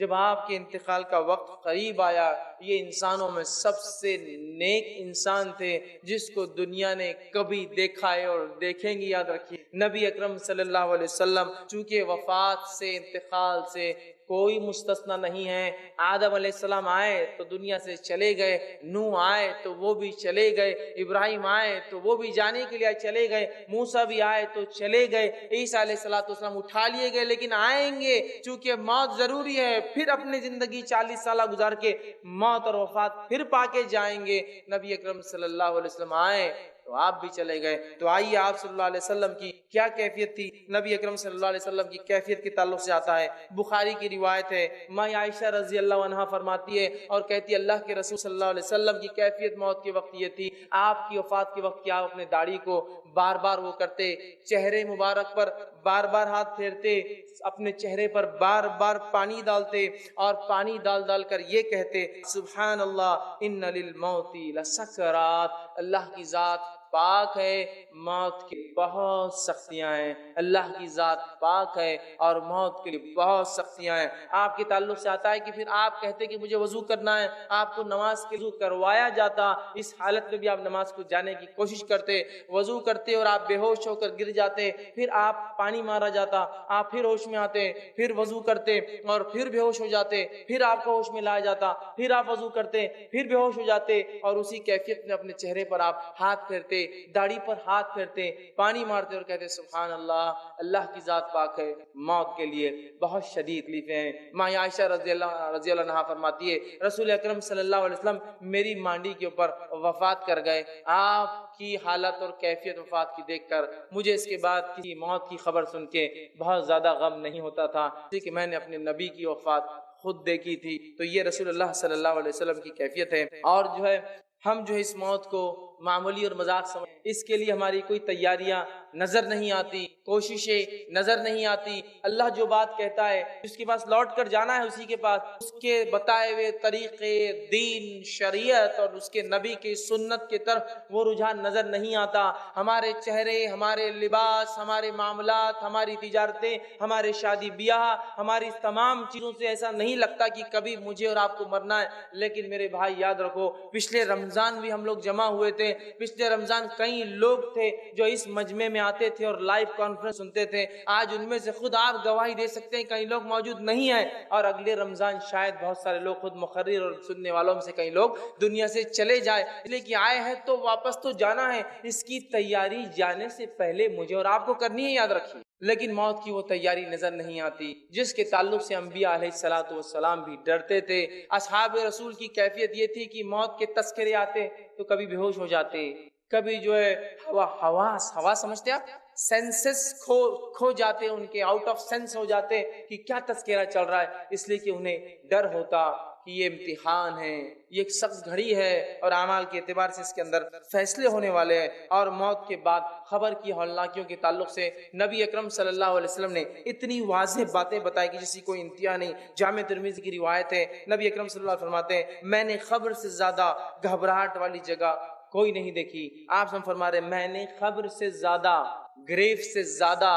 جب آپ کے انتقال کا وقت قریب آیا، یہ انسانوں میں سب سے نیک انسان تھے جس کو دنیا نے کبھی دیکھا ہے اور دیکھیں گی. یاد رکھیے نبی اکرم صلی اللہ علیہ وسلم چونکہ وفات سے، انتقال سے کوئی مستثنا نہیں ہے. آدم علیہ السلام آئے تو دنیا سے چلے گئے، نوح آئے تو وہ بھی چلے گئے، ابراہیم آئے تو وہ بھی جانے کے لیے چلے گئے، موسیٰ بھی آئے تو چلے گئے، عیسیٰ علیہ السلام اٹھا لیے گئے، لیکن آئیں گے. چونکہ موت ضروری ہے، پھر اپنی زندگی 40 سالہ گزار کے موت اور وفات پھر پا کے جائیں گے. نبی اکرم صلی اللہ علیہ وسلم آئے تو آپ بھی چلے گئے. تو آئیے آپ صلی اللہ علیہ وسلم کی کیا کیفیت تھی. نبی اکرم صلی اللہ علیہ وسلم کی کیفیت کے تعلق سے آتا ہے، بخاری کی روایت ہے، ماں عائشہ رضی اللہ عنہا فرماتی ہے اور کہتی ہے اللہ کے رسول صلی اللہ علیہ وسلم کی کیفیت موت کے وقت یہ تھی، آپ کی وفات کے وقت کیا آپ اپنے داڑھی کو بار بار وہ کرتے، چہرے مبارک پر بار بار ہاتھ پھیرتے، اپنے چہرے پر بار بار پانی ڈالتے اور پانی ڈال ڈال کر یہ کہتے سبحان اللہ ان للموت لسکرات. اللہ کی ذات پاک ہے، موت کی بہت سختیاں ہیں. اللہ کی ذات پاک ہے اور موت کے لیے بہت سختیاں ہیں. آپ کے تعلق سے آتا ہے کہ پھر آپ کہتے کہ مجھے وضو کرنا ہے، آپ کو نماز کے وضو کروایا جاتا، اس حالت میں بھی آپ نماز کو جانے کی کوشش کرتے، وضو کرتے اور آپ بے ہوش ہو کر گر جاتے، پھر آپ پانی مارا جاتا، آپ پھر ہوش میں آتے، پھر وضو کرتے اور پھر بے ہوش ہو جاتے، پھر آپ کو ہوش میں لایا جاتا، پھر آپ وضو کرتے، پھر بے ہوش ہو جاتے اور اسی کیفیت میں اپنے چہرے پر آپ ہاتھ پھیرتے، داڑھی پر ہاتھ پھیرتے، پانی مارتے اور کہتے سبحان اللہ اللہ کی ذات پاک ہے. موت کے لیے بہت شدید تکلیفیں ہیں. ماں عائشہ رضی اللہ عنہا فرماتی ہے رسول اکرم صلی اللہ علیہ وسلم میری مانڈی کے اوپر وفات کر گئے. آپ کی حالت اور کیفیت وفات کی دیکھ کر مجھے اس کے بعد کسی موت کی خبر سن کے بہت زیادہ غم نہیں ہوتا تھا، کہ میں نے اپنے نبی کی وفات خود دیکھی تھی. تو یہ رسول اللہ صلی اللہ علیہ وسلم کی کیفیت ہے. اور جو ہے ہم جو اس موت کو معمولی اور مذاق سمجھ، اس کے لیے ہماری کوئی تیاریاں نظر نہیں آتی، کوششیں نظر نہیں آتی. اللہ جو بات کہتا ہے جس کے پاس لوٹ کر جانا ہے اسی کے پاس، اس کے بتائے ہوئے طریقے، دین، شریعت اور اس کے نبی کی سنت کی طرف وہ رجحان نظر نہیں آتا. ہمارے چہرے، ہمارے لباس، ہمارے معاملات، ہماری تجارتیں، ہمارے شادی بیاہ، ہماری تمام چیزوں سے ایسا نہیں لگتا کہ کبھی مجھے اور آپ کو مرنا ہے. لیکن میرے بھائی یاد رکھو پچھلے رمضان بھی ہم لوگ جمع ہوئے تھے، پچھلے رمضان کئی لوگ تھے جو اس مجمع میں آتے تھے اور لائیو کانفرنس سنتے تھے. آج ان میں سے خود آپ گواہی دے سکتے ہیں کئی لوگ موجود نہیں ہیں، اور اگلے رمضان شاید بہت سارے لوگ خود مقرر اور سننے والوں میں سے کئی لوگ دنیا سے چلے جائے. لیکن آئے ہیں تو واپس تو جانا ہے، اس کی تیاری جانے سے پہلے مجھے اور آپ کو کرنی ہے، یاد رکھیے. لیکن موت کی وہ تیاری نظر نہیں آتی جس کے تعلق سے انبیاء علیہ الصلوۃ والسلام بھی ڈرتے تھے. اصحاب رسول کی کیفیت یہ تھی کہ موت کے تذکرے آتے تو کبھی بے ہوش ہو جاتے، کبھی جو ہے ہوا سمجھتے آپ، سینسز کھو جاتے، ان کے آؤٹ آف سینس ہو جاتے کہ کیا تذکرہ چل رہا ہے. اس لیے کہ انہیں ڈر ہوتا کہ یہ امتحان ہے، یہ ایک سخت گھڑی ہے اور اعمال کے اعتبار سے اس کے اندر فیصلے ہونے والے ہیں. اور موت کے بعد خبر کی ہولناکیوں کے تعلق سے نبی اکرم صلی اللہ علیہ وسلم نے اتنی واضح باتیں بتائی کہ جس کی کوئی انتہا نہیں. جامع ترمذی کی روایت ہے، نبی اکرم صلی اللہ علیہ وسلم فرماتے ہیں میں نے خبر سے زیادہ گھبراہٹ والی جگہ کوئی نہیں دیکھی. آپ سے فرما رہے میں نے خبر سے زیادہ، گریف سے زیادہ،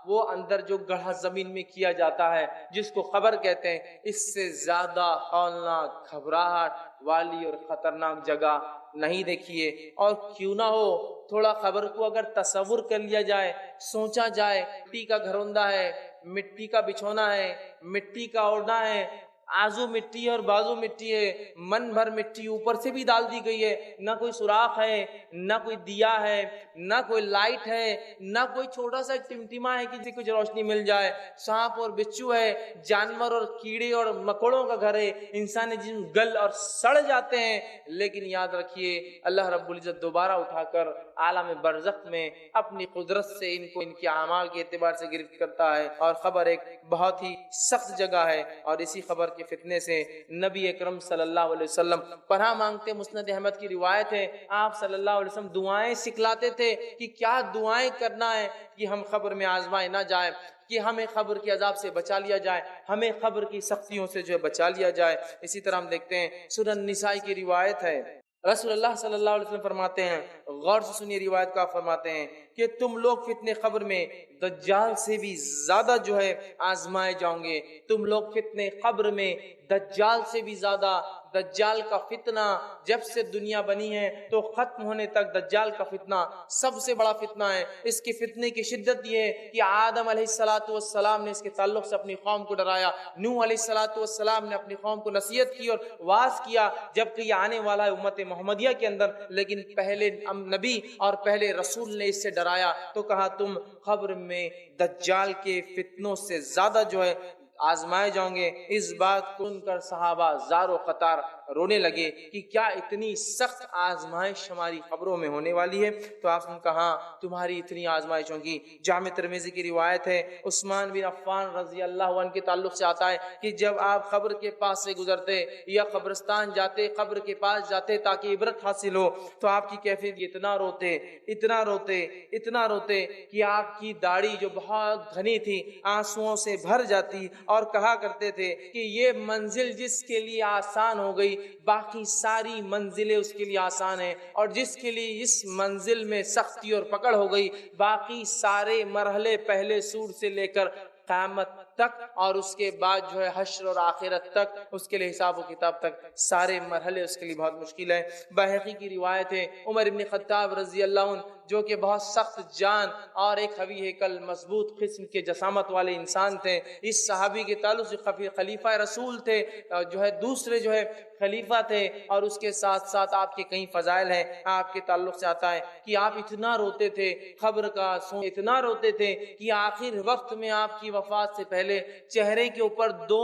وہ اندر جو گڑھا زمین میں کیا جاتا ہے جس کو خبر کہتے ہیں، اس سے زیادہ ہولناک، گھبراہٹ والی اور خطرناک جگہ نہیں دیکھیے. اور کیوں نہ ہو تھوڑا خبر کو اگر تصور کر لیا جائے، سوچا جائے، مٹی کا گھروندا ہے، مٹی کا بچھونا ہے، مٹی کا اوڑھنا ہے، آزو مٹی اور بازو مٹی ہے، من بھر مٹی اوپر سے بھی ڈال دی گئی ہے، نہ کوئی سوراخ ہے، نہ کوئی دیا ہے، نہ کوئی لائٹ ہے، نہ کوئی چھوٹا سا ٹمٹما ہے کہ جسے کچھ روشنی مل جائے. سانپ اور بچھو ہے، جانور اور کیڑے اور مکوڑوں کا گھر ہے، انسانی جسم گل اور سڑ جاتے ہیں. لیکن یاد رکھیے اللہ رب العزت دوبارہ اٹھا کر عالم برزخ میں اپنی قدرت سے ان کو ان کے اعمال کے اعتبار سے گرفت کرتا ہے. اور خبر ایک بہت ہی سخت جگہ ہے، اور اسی خبر کے فتنے سے نبی اکرم صلی اللہ علیہ وسلم پناہ مانگتے. مسند احمد کی روایت ہے آپ صلی اللہ علیہ وسلم دعائیں سکھلاتے تھے کہ کیا دعائیں کرنا ہے کہ ہم خبر میں آزمائے نہ جائیں، کہ ہمیں خبر کے عذاب سے بچا لیا جائے، ہمیں خبر کی سختیوں سے جو بچا لیا جائے. اسی طرح ہم دیکھتے ہیں سنن نسائی کی روایت ہے رسول اللہ صلی اللہ علیہ وسلم فرماتے ہیں، غور سے سنیے روایت کا، فرماتے ہیں کہ تم لوگ فتنے قبر میں دجال سے بھی زیادہ جو ہے آزمائے جاؤں گے، تم لوگ فتنے قبر میں دجال سے بھی زیادہ. دجال کا فتنہ جب سے دنیا بنی ہے تو ختم ہونے تک دجال کا فتنہ سب سے بڑا فتنہ ہے. اس کے فتنے کی شدت یہ ہے کہ آدم علیہ السلام نے اس کے تعلق سے اپنی قوم کو ڈرایا، نوح علیہ السلام نے اپنی قوم کو نصیحت کی اور واعظ کیا، جبکہ یہ آنے والا ہے امت محمدیہ کے اندر، لیکن پہلے نبی اور پہلے رسول نے اس سے ڈرایا تو کہا تم قبر میں دجال کے فتنوں سے زیادہ جو ہے آزمائے جاؤں گے. اس بات کو سن کر صحابہ زار و قطار رونے لگے کہ کیا اتنی سخت آزمائش ہماری خبروں میں ہونے والی ہے؟ تو آپ نے کہا تمہاری اتنی آزمائش ہوگی. جامع ترمذی کی روایت ہے، عثمان بن عفان رضی اللہ عنہ کے تعلق سے آتا ہے کہ جب آپ قبر کے پاس سے گزرتے یا قبرستان جاتے، قبر کے پاس جاتے تاکہ عبرت حاصل ہو، تو آپ کی کیفیت اتنا روتے اتنا روتے اتنا روتے کہ آپ کی داڑھی جو بہت گھنی تھی آنسوؤں سے بھر جاتی، اور کہا کرتے تھے کہ یہ منزل جس کے لیے آسان ہو گئی باقی ساری منزلیں اس کے لیے آسان ہیں، اور جس کے لیے اس منزل میں سختی اور پکڑ ہو گئی باقی سارے مرحلے پہلے سور سے لے کر قیامت تک اور اس کے بعد جو ہے حشر اور آخرت تک، اس کے لیے حساب و کتاب تک سارے مرحلے اس کے لیے بہت مشکل ہے. بحقی کی روایت ہے، عمر بن خطاب رضی اللہ عنہ جو کہ بہت سخت جان اور ایک قوی ہیکل مضبوط قسم کے جسامت والے انسان تھے، اس صحابی کے تعلق سے خلیفہ رسول تھے، جو ہے دوسرے جو ہے خلیفہ تھے، اور اس کے ساتھ ساتھ آپ کے کئی فضائل ہیں. آپ کے تعلق سے آتا ہے کہ آپ اتنا روتے تھے، خبر کا اتنا روتے تھے کہ آخر وقت میں آپ کی وفات سے پہلے چہرے کے اوپر 2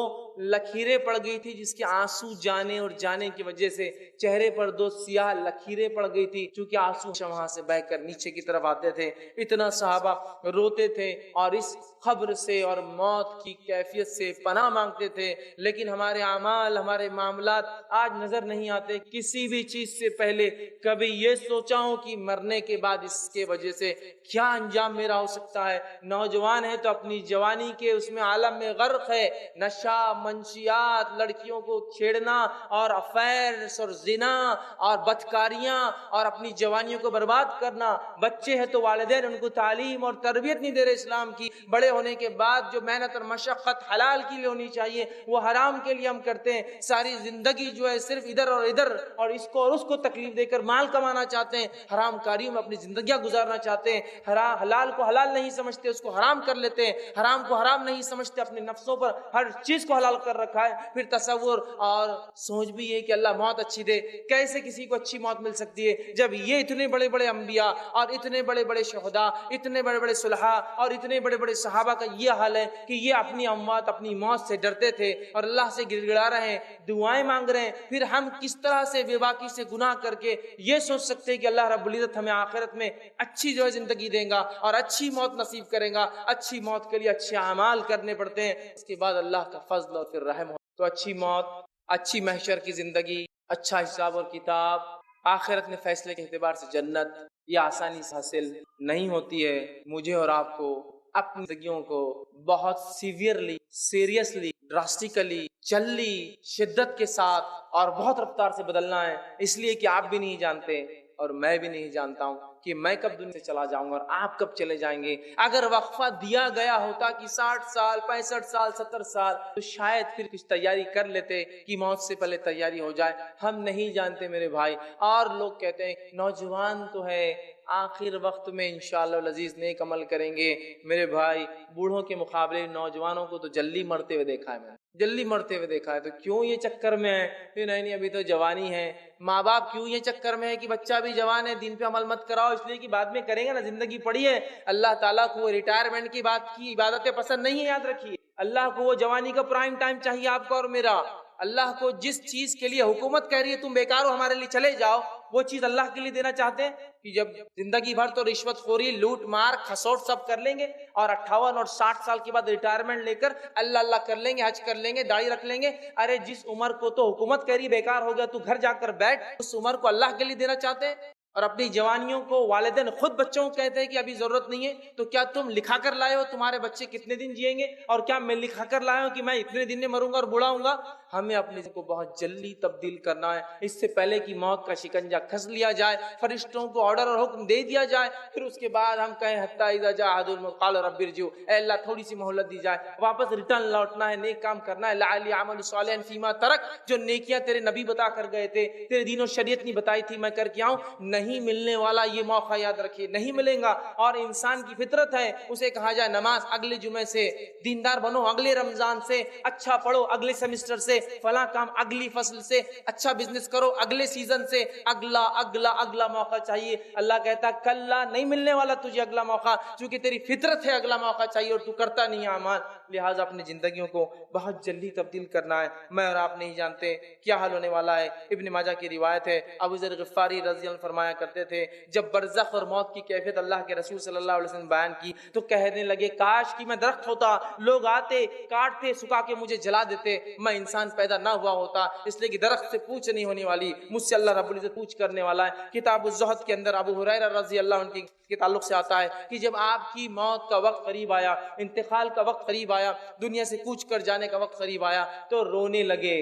لکیریں پڑ گئی تھی، جس کے آنسو جانے اور جانے کی وجہ سے چہرے پر 2 سیاہ لکیریں پڑ گئی تھی، چونکہ آنسو وہاں سے بہہ کر نیچے کی طرف آتے تھے. اتنا صحابہ روتے تھے اور اس خبر سے اور موت کی کیفیت سے پناہ مانگتے تھے. لیکن ہمارے اعمال، ہمارے معاملات آج نظر نہیں آتے. کسی بھی چیز سے پہلے کبھی یہ سوچا ہوں کہ مرنے کے بعد اس کے وجہ سے کیا انجام میرا ہو سکتا ہے؟ نوجوان ہے تو اپنی جوانی کے اس میں عالم میں غرق ہے، نشہ، منشیات، لڑکیوں کو چھیڑنا اور افیئرز اور زنا اور بدکاریاں اور اپنی جوانیوں کو برباد کرنا. بچے ہیں تو والدین ان کو تعلیم اور تربیت نہیں دے رہے اسلام کی. بڑے ہونے کے بعد جو محنت اور مشقت حلال کے لیے ہونی چاہیے وہ حرام کے لیے ہم کرتے ہیں. ساری زندگی جو ہے صرف ادھر اور ادھر اور اس کو اور اس کو تکلیف دے کر مال کمانا چاہتے ہیں، حرام کاریوں میں اپنی زندگیاں گزارنا چاہتے ہیں. حلال کو حلال نہیں سمجھتے، اس کو حرام کر لیتے ہیں. حرام کو حرام نہیں سمجھتے، اپنے نفسوں پر ہر چیز کو حلال کر رکھا ہے. پھر تصور اور سوچ بھی یہ کہ اللہ موت اچھی دے. کیسے کسی کو اچھی موت مل سکتی ہے جب یہ اتنے بڑے بڑے انبیاء اور اتنے بڑے بڑے شہداء، اتنے بڑے بڑے صلحاء اور اتنے بڑے بڑے صحابہ کا یہ حال ہے کہ یہ اپنی اموات، اپنی موت سے ڈرتے تھے اور اللہ سے گڑ گڑا رہے ہیں، دعائیں مانگ رہے ہیں. پھر ہم کس طرح سے بے باکی سے گناہ کر کے یہ سوچ سکتے ہیں کہ اللہ رب العزت ہمیں آخرت میں اچھی جو ہے زندگی دے گا اور اچھی موت نصیب کرے گا؟ اچھی موت کے لیے اچھے اعمال کرنے پڑتے ہیں، اس کے بعد اللہ کا فضل اور پھر رحم ہو. تو اچھی موت، اچھی محشر کی زندگی، اچھا حساب اور کتاب، آخرت میں فیصلے کے اعتبار سے جنت، یہ آسانی سے حاصل نہیں ہوتی ہے. مجھے اور آپ کو اپنی زندگیوں کو بہت سیویئرلی، سیریسلی، ڈراسٹیکلی، جلدی، شدت کے ساتھ اور بہت رفتار سے بدلنا ہے. اس لیے کہ آپ بھی نہیں جانتے اور میں بھی نہیں جانتا ہوں کہ میں کب دنیا سے چلا جاؤں گا اور آپ کب چلے جائیں گے. اگر وقفہ دیا گیا ہوتا کہ 60 سال، 65 سال، 70 سال، تو شاید پھر کچھ تیاری کر لیتے کہ موت سے پہلے تیاری ہو جائے. ہم نہیں جانتے میرے بھائی. اور لوگ کہتے ہیں نوجوان تو ہے، آخر وقت میں انشاءاللہ العزیز نیک عمل کریں گے. میرے بھائی، بوڑھوں کے مقابلے نوجوانوں کو تو جلدی مرتے ہوئے دیکھا ہے میں نے، جلدی مرتے ہوئے دیکھا ہے. تو کیوں یہ چکر میں ہے کہ نہیں ابھی تو جوانی ہے؟ ماں باپ کیوں یہ چکر میں ہے کہ بچہ بھی جوان ہے، دین پہ عمل مت کراؤ؟ اس لیے کہ بعد میں کریں گے نا، زندگی پڑی ہے. اللہ تعالیٰ کو وہ ریٹائرمنٹ کی بات کی عبادتیں پسند نہیں ہے، یاد رکھیے. اللہ کو وہ جوانی کا پرائم ٹائم چاہیے آپ کا اور میرا. اللہ کو جس چیز کے لیے حکومت کہہ رہی ہے تم بیکار ہو ہمارے لیے چلے جاؤ، وہ چیز اللہ کے لیے دینا چاہتے ہیں کہ جب زندگی بھر تو رشوت خوری، لوٹ مار، کھسوٹ سب کر لیں گے اور 58 اور 60 سال کے بعد ریٹائرمنٹ لے کر اللہ اللہ کر لیں گے، حج کر لیں گے، داڑھی رکھ لیں گے. ارے جس عمر کو تو حکومت کہہ رہی بیکار ہو گیا تو گھر جا کر بیٹھ، اس عمر کو اللہ کے لیے دینا چاہتے ہیں. اور اپنی جوانیوں کو والدین خود بچوں کو کہتے ہیں کہ ابھی ضرورت نہیں ہے، تو کیا تم لکھا کر لائے ہو تمہارے بچے کتنے دن جئیں گے، اور کیا میں لکھا کر لایا ہوں کہ میں اتنے دن میں مروں گا اور بوڑھا ہوں گا؟ ہمیں اپنے کو بہت جلدی تبدیل کرنا ہے، اس سے پہلے کہ موت کا شکنجہ کھس لیا جائے، فرشتوں کو آرڈر اور حکم دے دیا جائے، پھر اس کے بعد ہم کہیں حتی اذا جاء احد الموت قال رب ارجعون، اے اللہ تھوڑی سی مہلت دی جائے، واپس ریٹرن لوٹنا ہے، نیک کام کرنا ہے، لعلی اعمل صالحا فیما ترک، جو نیکیاں تیرے نبی بتا کر گئے تھے، تیرے دین و شریعت نہیں بتائی تھی، میں کر کے آؤں، نہیں ملنے والا یہ موقع یاد رکھیے، نہیں ملیں گا۔ اور انسان کی فطرت ہے، اسے کہا جائے نماز اگلے جمعے سے، دیندار بنو اگلے رمضان سے، اچھا پڑھو اگلے سیمسٹر سے، فلاں کام اگلی فصل سے، اچھا بزنس کرو اگلے سیزن سے، اگلا اگلا اگلا موقع چاہیے۔ اللہ کہتا کلا نہیں ملنے والا تجھے اگلا موقع، چونکہ تیری فطرت ہے اگلا موقع چاہیے اور تو کرتا نہیں ہے اعمال، لہٰذا اپنی زندگیوں کو بہت جلدی تبدیل کرنا ہے۔ میں اور آپ نہیں جانتے کیا حال ہونے والا ہے۔ ابن ماجہ کی روایت ہے، ابو ذر غفاری رضی اللہ عنہ فرمایا کرتے تھے، جب برزخ اور موت کی کیفیت اللہ کے رسول صلی اللہ علیہ وسلم بیان کی تو کہنے لگے کاش کہ میں درخت ہوتا، لوگ آتے کاٹتے سکھا کے مجھے جلا دیتے، میں انسان پیدا نہ ہوا ہوتا، اس لیے کہ درخت سے پوچھ نہیں ہونے والی، مجھ سے اللہ رب العزت پوچھ کرنے والا ہے۔ کتاب الزہد کے اندر ابو ہریرہ رضی اللہ عنہ کے تعلق سے آتا ہے کہ جب آپ کی موت کا وقت قریب آیا، انتقال کا وقت قریب آیا، دنیا سے کوچ کر جانے کا وقت قریب آیا تو رونے لگے۔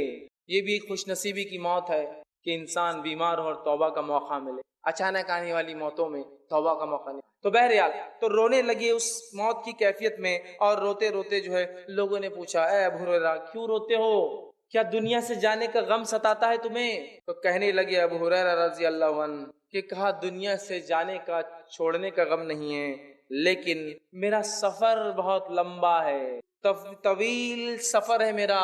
یہ بھی ایک خوش نصیبی کی موت ہے کہ انسان بیمار ہو اور توبہ کا موقع ملے، اچانک آنے والی موتوں میں توبہ کا موقع نہیں۔ تو بہرحال تو رونے لگے اس موت کی کیفیت میں، اور روتے روتے جو ہے لوگوں نے پوچھا اے ابو ہریرہ کیوں روتے ہو، کیا دنیا سے جانے کا غم ستاتا ہے تمہیں؟ تو کہنے لگے ابو ہریرہ رضی اللہ عنہ کہ کہا دنیا سے جانے کا چھوڑنے کا غم نہیں ہے، لیکن میرا سفر بہت لمبا ہے، طویل سفر ہے میرا،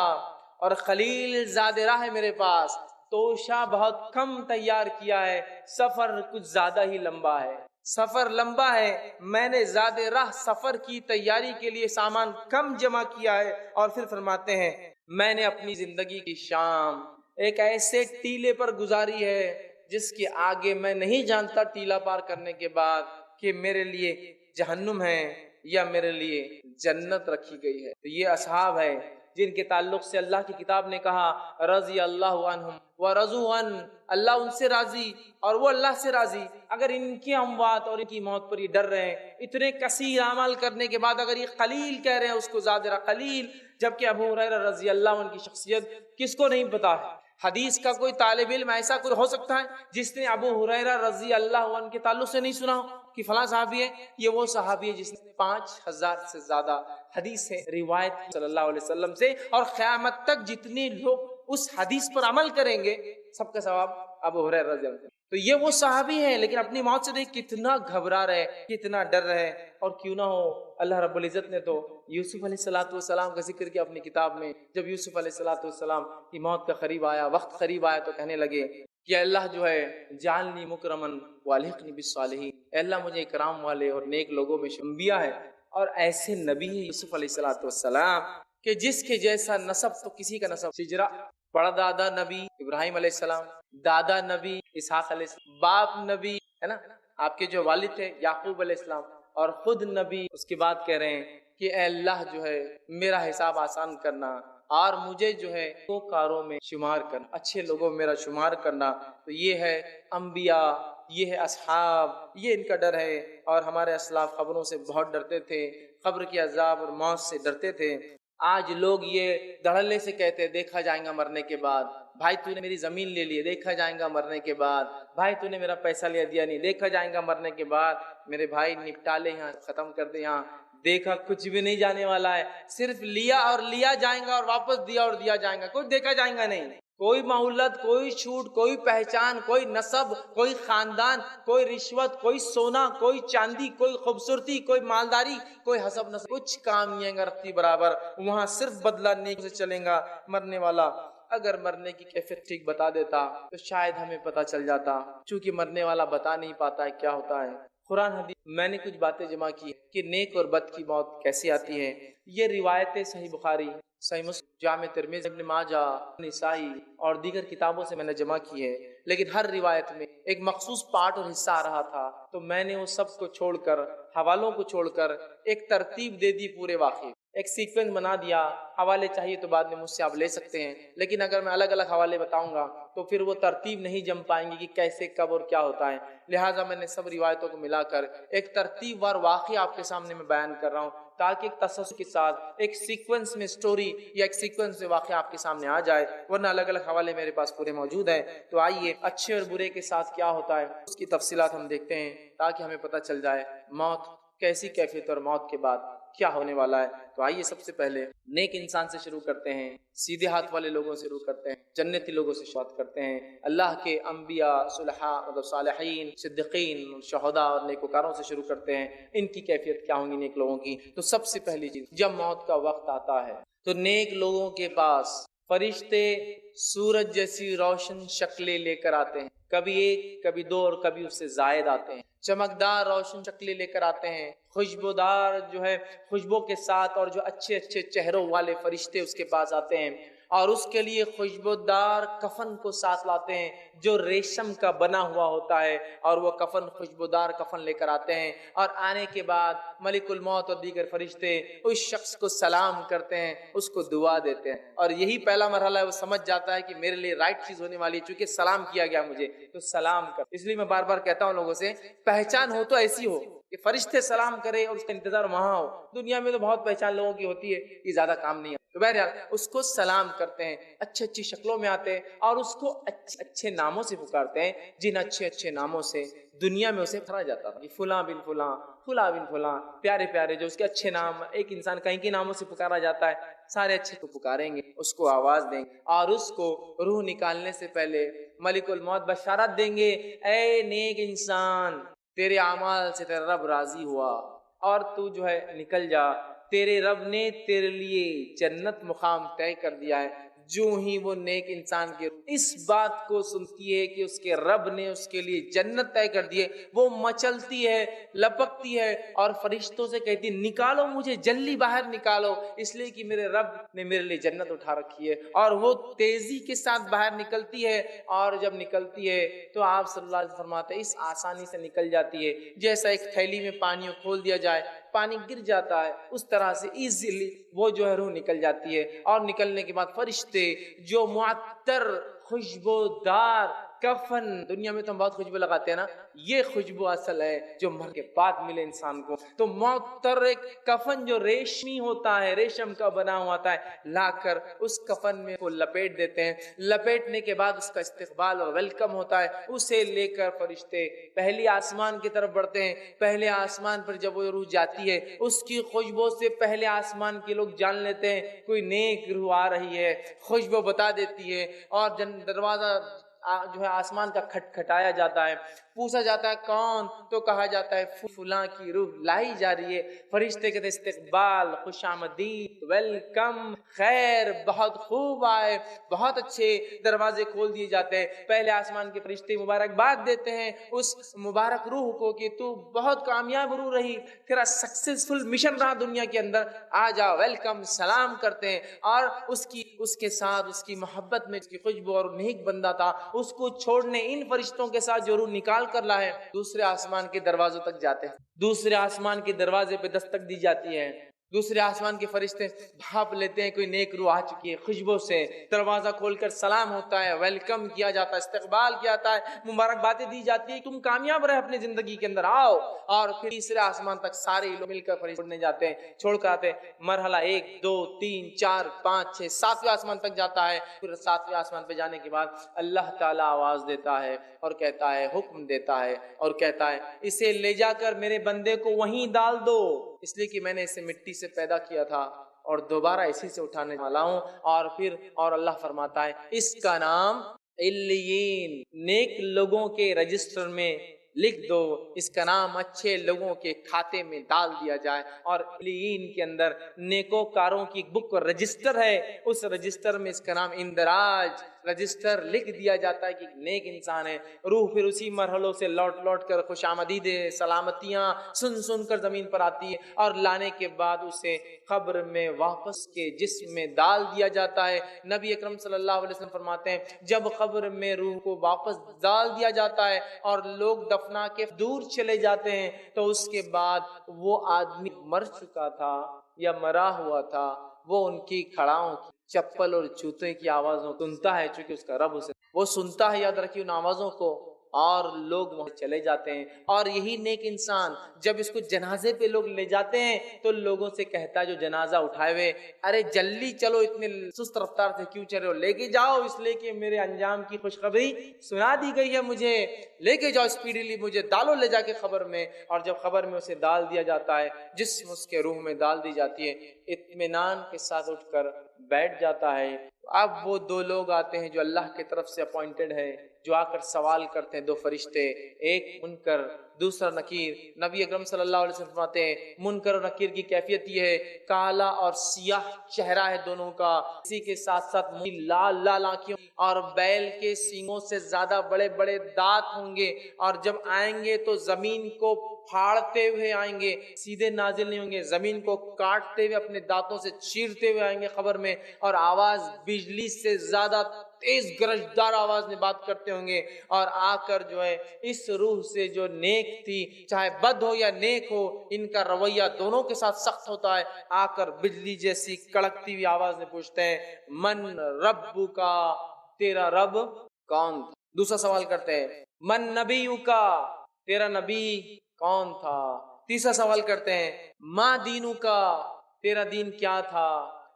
اور خلیل زاد راہ ہے میرے پاس، توشہ بہت کم تیار کیا ہے، سفر کچھ زیادہ ہی لمبا ہے، سفر لمبا ہے، میں نے زاد راہ سفر کی تیاری کے لیے سامان کم جمع کیا ہے۔ اور پھر فرماتے ہیں میں نے اپنی زندگی کی شام ایک ایسے ٹیلے پر گزاری ہے جس کے آگے میں نہیں جانتا ٹیلا پار کرنے کے بعد کہ میرے لیے جہنم ہے یا میرے لیے جنت رکھی گئی ہے۔ تو یہ اصحاب ہے جن کے تعلق سے اللہ کی کتاب نے کہا رضی اللہ عنہم ورضوا عنہ، اللہ ان سے راضی اور وہ اللہ سے راضی۔ اگر ان کی اموات اور ان کی موت پر یہ ڈر رہے ہیں، اتنے کثیر اعمال کرنے کے بعد اگر یہ قلیل کہہ رہے ہیں اس کو زادرہ قلیل، جبکہ ابو ہریرہ رضی اللہ عنہ کی شخصیت کس کو نہیں پتا ہے؟ حدیث کا کوئی طالب علم ایسا کوئی ہو سکتا ہے جس نے ابو ہریرہ رضی اللہ عنہ کے تعلق سے نہیں سنا ہو کہ فلاں صحابی ہے؟ یہ وہ صحابی ہے جس نے 5000 سے زیادہ حدیث ہے روایت صلی اللہ علیہ وسلم سے، اور قیامت تک جتنے لوگ اس حدیث پر عمل کریں گے سب کا ثواب ابو ہریرہ رضی اللہ عنہ۔ تو یہ وہ صحابی ہیں، لیکن اپنی موت سے دیکھ کتنا گھبرا رہے، کتنا ڈر رہے، اور کیوں نہ ہو اللہ رب العزت نے تو یوسف علیہ السلام کا ذکر کیا اپنی کتاب میں۔ جب یوسف علیہ السلام کی موت کا قریب آیا، وقت قریب آیا، تو کہنے لگے کہ اللہ جو ہے جعلنی مکرمن والحقنی بالصالحین، اے اللہ مجھے اکرام والے اور نیک لوگوں میں انبیاء ہے، اور ایسے نبی ہے یوسف علیہ السلام کہ جس کے جیسا نسب تو کسی کا نسب سجرا، بڑا دادا نبی ابراہیم علیہ السلام، دادا نبی اسحاق علیہ السلام، باپ نبی ہے نا، آپ کے جو والد تھے یعقوب علیہ السلام، اور خود نبی۔ اس کے بعد کہہ رہے ہیں کہ اے اللہ جو ہے میرا حساب آسان کرنا، اور مجھے جو ہے وہ کاروں میں شمار کرنا، اچھے لوگوں میں میرا شمار کرنا۔ تو یہ ہے انبیاء، یہ ہے اصحاب، یہ ان کا ڈر ہے۔ اور ہمارے اسلاف قبروں سے بہت ڈرتے تھے، قبر کے عذاب اور موت سے ڈرتے تھے۔ آج لوگ یہ دھڑلے سے کہتے دیکھا جائے گا مرنے کے بعد، بھائی تو نے میری زمین لے لی، دیکھا جائے گا مرنے کے بعد، بھائی تو نے میرا پیسہ لیا دیا نہیں، دیکھا جائے گا مرنے کے بعد۔ میرے بھائی نپٹا لے یہاں، ختم کر دے یہاں، دیکھا کچھ بھی نہیں جانے والا ہے، صرف لیا اور لیا جائے گا اور واپس دیا اور دیا جائے گا، کچھ دیکھا جائے گا نہیں۔ کوئی مہلت، کوئی چھوٹ، کوئی پہچان، کوئی نسب، کوئی خاندان، کوئی رشوت، کوئی سونا، کوئی چاندی، کوئی خوبصورتی، کوئی مالداری، کوئی حسب نسب، کچھ کام نہیں ہے رکھتی برابر۔ وہاں صرف بدلہ نیکی سے چلیں گا۔ مرنے والا اگر مرنے کی کیفیت ٹھیک بتا دیتا تو شاید ہمیں پتہ چل جاتا، چونکہ مرنے والا بتا نہیں پاتا ہے کیا ہوتا ہے۔ قرآن حدیث میں نے کچھ باتیں جمع کی کہ نیک اور بد کی موت کیسی آتی ہے۔ یہ روایتیں صحیح بخاری، صحیح مسلم، جامع ترمذی، ابن ماجہ، نسائی اور دیگر کتابوں سے میں نے جمع کی ہے، لیکن ہر روایت میں ایک مخصوص پارٹ اور حصہ آ رہا تھا، تو میں نے وہ سب کو چھوڑ کر، حوالوں کو چھوڑ کر ایک ترتیب دے دی پورے واقعے۔ ایک سیکوینس بنا دیا، حوالے چاہیے تو بعد میں مجھ سے آپ لے سکتے ہیں، لیکن اگر میں الگ الگ حوالے بتاؤں گا تو پھر وہ ترتیب نہیں جم پائیں گی کہ کیسے کب اور کیا ہوتا ہے. لہٰذا میں نے سب روایتوں کو ملا کر ایک ترتیب وار واقعہ آپ کے سامنے میں بیان کر رہا ہوں، تاکہ ایک تسلسل کے ساتھ ایک سیکوینس میں سٹوری یا ایک سیکوینس میں واقعہ آپ کے سامنے آ جائے، ورنہ الگ الگ حوالے میرے پاس پورے موجود ہیں. تو آئیے اچھے اور برے کے ساتھ کیا ہوتا ہے اس کی تفصیلات ہم دیکھتے ہیں، تاکہ ہمیں پتہ چل جائے موت کیسی کیفیت اور موت کے بعد کیا ہونے والا ہے. تو آئیے سب سے پہلے نیک انسان سے شروع کرتے ہیں، سیدھے ہاتھ والے لوگوں سے شروع کرتے ہیں، جنتی لوگوں سے شروعات کرتے ہیں. اللہ کے انبیاء، صلحاء مطلب صالحین، صدیقین، شہداء اور نیکوکاروں سے شروع کرتے ہیں. ان کی کیفیت کیا ہوں گی نیک لوگوں کی؟ تو سب سے پہلی چیز، جب موت کا وقت آتا ہے تو نیک لوگوں کے پاس فرشتے سورج جیسی روشن شکلیں لے کر آتے ہیں، کبھی ایک، کبھی دو اور کبھی اس سے زائد آتے ہیں. چمکدار روشن شکلیں لے کر آتے ہیں، خوشبودار جو ہے خوشبو کے ساتھ، اور جو اچھے اچھے چہروں والے فرشتے اس کے پاس آتے ہیں، اور اس کے لیے خوشبودار کفن کو ساتھ لاتے ہیں جو ریشم کا بنا ہوا ہوتا ہے، اور وہ کفن خوشبودار کفن لے کر آتے ہیں. اور آنے کے بعد ملک الموت اور دیگر فرشتے اس شخص کو سلام کرتے ہیں، اس کو دعا دیتے ہیں. اور یہی پہلا مرحلہ ہے، وہ سمجھ جاتا ہے کہ میرے لیے رائٹ چیز ہونے والی ہے، چونکہ سلام کیا گیا مجھے تو سلام کر. اس لیے میں بار بار کہتا ہوں لوگوں سے، پہچان ہو تو ایسی ہو کہ فرشتے سلام کرے اور اس کا انتظار وہاں ہو. دنیا میں تو بہت پہچان لوگوں کی ہوتی ہے، یہ زیادہ کام نہیں ہے. تو بہرحال اس کو سلام کرتے ہیں، اچھی اچھی شکلوں میں آتے ہیں، اور اس کو اچھے اچھے ناموں سے پکارتے ہیں، جن اچھے اچھے ناموں سے دنیا میں اسے پکارا جاتا تھا. فلاں بن فلاں، فلاں بن فلاں، پیارے پیارے جو اس کے اچھے نام. ایک انسان کہیں کے ناموں سے پکارا جاتا ہے، سارے اچھے کو پکاریں گے، اس کو آواز دیں گے، اور اس کو روح نکالنے سے پہلے ملک الموت بشارت دیں گے، اے نیک انسان، تیرے اعمال سے تیرا رب راضی ہوا اور تو جو ہے نکل جا، تیرے رب نے تیرے لیے جنت مقام طے کر دیا ہے. جو ہی وہ نیک انسان کے اس بات کو سنتی ہے کہ اس کے رب نے اس کے لیے جنت طے کر دی ہے، وہ مچلتی ہے، لپکتی ہے، اور فرشتوں سے کہتی ہے نکالو مجھے، جلدی باہر نکالو، اس لیے کہ میرے رب نے میرے لیے جنت اٹھا رکھی ہے. اور وہ تیزی کے ساتھ باہر نکلتی ہے، اور جب نکلتی ہے تو آپ صلی اللہ علیہ وسلم فرماتے ہیں اس آسانی سے نکل جاتی ہے جیسا ایک تھیلی میں پانی کھول دیا جائے، پانی گر جاتا ہے، اس طرح سے ایزیلی وہ جو ہے روح نکل جاتی ہے. اور نکلنے کے بعد فرشتے جو معطر خوشبودار کفن، دنیا میں تو ہم بہت خوشبو لگاتے ہیں نا، یہ خوشبو اصل ہے جو مر کے بعد ملے انسان کو. تو معطر ایک کفن جو ریشمی ہوتا ہے، ریشم کا بنا ہوا ہوتا ہے، لا کر اس کفن میں کو لپیٹ دیتے ہیں. لپیٹنے کے بعد اس کا استقبال اور ویلکم ہوتا ہے. اسے لے کر فرشتے پہلی آسمان کی طرف بڑھتے ہیں. پہلے آسمان پر جب وہ روح جاتی ہے، اس کی خوشبو سے پہلے آسمان کے لوگ جان لیتے ہیں کوئی نیک روح آ رہی ہے، خوشبو بتا دیتی ہے. اور دروازہ جو ہے آسمان کا کھٹکھٹایا جاتا ہے، پوچھا جاتا ہے کون، تو کہا جاتا ہے فلاں کی روح لائی جا رہی ہے. فرشتے کہتے استقبال، خوش آمدید، ویلکم، خیر، بہت خوب آئے، بہت اچھے. دروازے کھول دیے جاتے ہیں. پہلے آسمان کے فرشتے مبارکباد دیتے ہیں اس مبارک روح کو کہ تو بہت کامیاب روح رہی، تیرا سکسیسفل مشن رہا دنیا کے اندر، آ جا، ویلکم، سلام کرتے ہیں. اور اس کے ساتھ اس کی محبت میں اس کی خوشبو، اور نیک بندہ تھا، اس کو چھوڑنے ان فرشتوں کے ساتھ جو روح نکال کر لائے دوسرے آسمان کے دروازوں تک جاتے ہیں. دوسرے آسمان کے دروازے پہ دستک دی جاتی ہے. دوسرے آسمان کے فرشتے بھاپ لیتے ہیں کوئی نیک روح آ چکی ہے، خوشبو سے دروازہ کھول کر سلام ہوتا ہے، ویلکم کیا جاتا ہے، استقبال کیا جاتا ہے، مبارکبادیں دی جاتی ہے، تم کامیاب رہے اپنی زندگی کے اندر، آؤ. اور پھر تیسرے آسمان تک سارے لوگ مل کر فرشتے چھوڑنے جاتے ہیں، چھوڑ کر آتے ہیں. مرحلہ 1 2 3 4 5 6 7ویں آسمان تک جاتا ہے. پھر 7ویں آسمان پہ جانے کے بعد اللہ تعالیٰ آواز دیتا ہے اور کہتا ہے، حکم دیتا ہے اور کہتا ہے اسے لے جا کر میرے بندے کو وہیں ڈال دو، اس لیے کہ میں نے اسے مٹی سے پیدا کیا تھا اور دوبارہ اسی سے اٹھانے والا ہوں. اور اللہ فرماتا ہے اس کا نام علیین، نیک لوگوں کے رجسٹر میں لکھ دو، اس کا نام اچھے لوگوں کے کھاتے میں ڈال دیا جائے. اور علیین کے اندر نیکوکاروں کی ایک بک رجسٹر ہے، اس رجسٹر میں اس کا نام اندراج رجسٹر لکھ دیا جاتا ہے کہ نیک انسان ہے. روح پھر اسی مرحلوں سے لوٹ کر خوش آمدیدیں سلامتیاں سن کر زمین پر آتی ہے اور لانے کے بعد اسے قبر میں واپس کے جسم میں ڈال دیا جاتا ہے. نبی اکرم صلی اللہ علیہ وسلم فرماتے ہیں جب قبر میں روح کو واپس ڈال دیا جاتا ہے اور لوگ دفنا کے دور چلے جاتے ہیں تو اس کے بعد وہ آدمی مر چکا تھا یا مرا ہوا تھا وہ ان کی کھڑاؤں کی چپل اور جوتے کی آوازوں سنتا ہے, چونکہ اس کا رب اسے وہ سنتا ہے. یاد رکھیے ان آوازوں کو, اور لوگ وہاں چلے جاتے ہیں. اور یہی نیک انسان جب اس کو جنازے پہ لوگ لے جاتے ہیں تو لوگوں سے کہتا ہے جو جنازہ اٹھائے ہوئے, ارے جلدی چلو, اتنے سست رفتار سے کیوں چل رہے ہو, لے کے جاؤ, اس لیے کہ میرے انجام کی خوشخبری سنا دی گئی ہے, مجھے لے کے جاؤ اسپیڈیلی, مجھے ڈالو لے جا کے قبر میں. اور جب قبر میں اسے ڈال دیا جاتا ہے, جسم اس کے روح میں ڈال دی جاتی ہے, اطمینان کے ساتھ اٹھ کر بیٹھ جاتا ہے. اب وہ دو لوگ آتے ہیں جو اللہ کی طرف سے اپوائنٹڈ ہے, جو آ کر سوال کرتے ہیں, دو فرشتے, ایک منکر دوسرا نکیر. نبی اکرم صلی اللہ علیہ وسلم فرماتے ہیں منکر اور نکیر کی کیفیت یہ ہے, کالا اور سیاہ چہرہ ہے دونوں کا, اسی کے ساتھ ساتھ لال لال آنکھیں اور بیل کے سینگوں سے زیادہ بڑے بڑے دانت ہوں گے, اور جب آئیں گے تو زمین کو پھاڑتے ہوئے آئیں گے, سیدھے نازل نہیں ہوں گے, زمین کو کاٹتے ہوئے اپنے دانتوں سے چیرتے ہوئے آئیں گے قبر میں, اور آواز بجلی سے زیادہ تیز گرجدار آواز میں بات کرتے ہوں گے. اور آ کر جو ہے اس روح سے جو نیک تھی, چاہے بد ہو یا نیک ہو, ان کا رویہ دونوں کے ساتھ سخت ہوتا ہے, آ کر بجلی جیسی کڑکتی ہوئی آواز میں پوچھتے ہیں من ربو کا, تیرا رب کون تھا. دوسرا سوال کرتے ہیں من نبیو کا, تیرا نبی کون تھا. تیسرا سوال کرتے ہیں ما دینو کا, تیرا دین کیا تھا.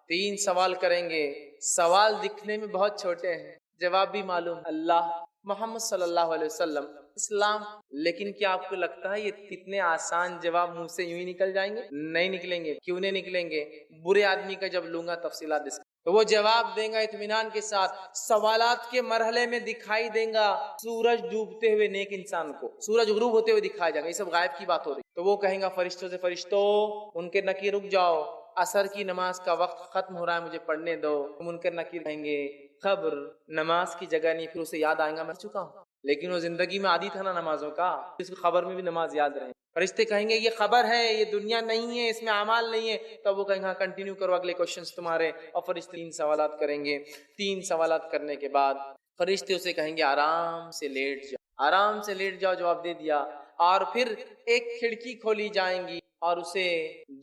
تین سوال کریں گے. سوال دکھنے میں بہت چھوٹے ہیں, جواب بھی معلوم, اللہ, محمد صلی اللہ علیہ وسلم, اسلام. لیکن کیا آپ کو لگتا ہے یہ کتنے آسان جواب منہ سے یوں ہی نکل جائیں گے؟ نہیں نکلیں گے. کیوں نہیں نکلیں گے؟ برے آدمی کا جب لوں گا تفصیلات تو وہ جواب دیں گا اطمینان کے ساتھ. سوالات کے مرحلے میں دکھائی دیں گا سورج ڈوبتے ہوئے نیک انسان کو, سورج غروب ہوتے ہوئے دکھایا جائے گا. یہ سب غائب کی بات ہو رہی. تو وہ کہیں گا فرشتوں سے, فرشتوں ان کے نکی رک جاؤ, عصر کی نماز کا وقت ختم ہو رہا ہے, مجھے پڑھنے دو. منکر نکیر کہیں گے خبر نماز کی جگہ نہیں. پھر اسے یاد آئے گا میں چکا ہوں, لیکن وہ زندگی میں عادی تھا نا نمازوں کا, اس کو خبر میں بھی نماز یاد رہے. فرشتے کہیں گے یہ خبر ہے, یہ دنیا نہیں ہے, اس میں اعمال نہیں ہے. تب وہ کہیں گے کنٹینیو کرو اگلے کوشچنز تمہارے. اور فرشتے تین سوالات کریں گے. تین سوالات کرنے کے بعد فرشتے اسے کہیں گے آرام سے لیٹ جاؤ, آرام سے لیٹ جاؤ. جواب دے دیا. اور پھر ایک کھڑکی کھولی جائیں گی اور اسے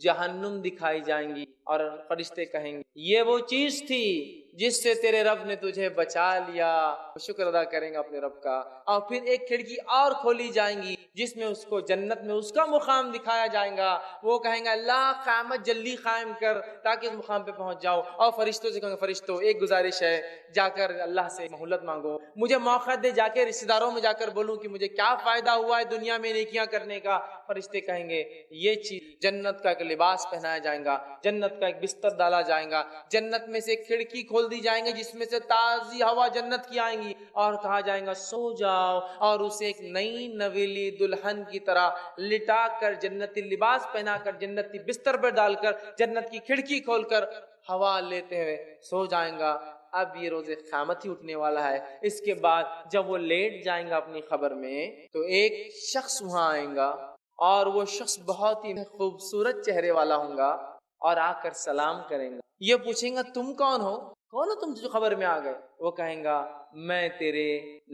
جہنم دکھائی جائیں گی, اور فرشتے کہیں گے یہ وہ چیز تھی جس سے تیرے رب نے تجھے بچا لیا. شکر ادا کریں گے اپنے رب کا. اور پھر ایک کھڑکی اور کھولی جائیں گی جس میں اس کو جنت میں اس کا مقام دکھایا جائے گا. وہ کہیں گے اللہ قیامت جلدی قائم کر تاکہ اس مقام پہ پہنچ جاؤ. اور فرشتوں سے کہیں گے فرشتوں ایک گزارش ہے, جا کر اللہ سے مہلت مانگو, مجھے موقع دے, جا کے رشتہ داروں میں جا کر بولوں کہ مجھے کیا فائدہ ہوا ہے دنیا میں نیکیاں کرنے کا. فرشتے کہیں گے یہ چیز, جنت کا ایک لباس پہنایا جائے گا, جنت کا ایک بستر ڈالا جائے گا, جنت میں سے ایک کھڑکی کھول دی جائیں گے جس میں سے تازی ہوا جنت کی آئیں گی, اور کہا جائے گا سو جاؤ. اور اسے ایک نئی نویلی دلہن کی طرح لٹا کر, جنتی لباس پہنا کر, جنتی بستر پر ڈال کر, جنت کی کھڑکی کھول کر ہوا لیتے ہوئے سو جائیں گا. اب یہ روز قیامت ہی اٹھنے والا ہے. اس کے بعد جب وہ لیٹ جائیں گا اپنی خبر میں تو ایک شخص وہاں آئیں گا, اور وہ شخص بہت ہی خوبصورت چہرے والا ہوں گا, اور آ کر سلام کریں گا. یہ پوچھیں گا تم کون ہو تم جو خبر میں آ گئے. وہ کہیں گا میں تیرے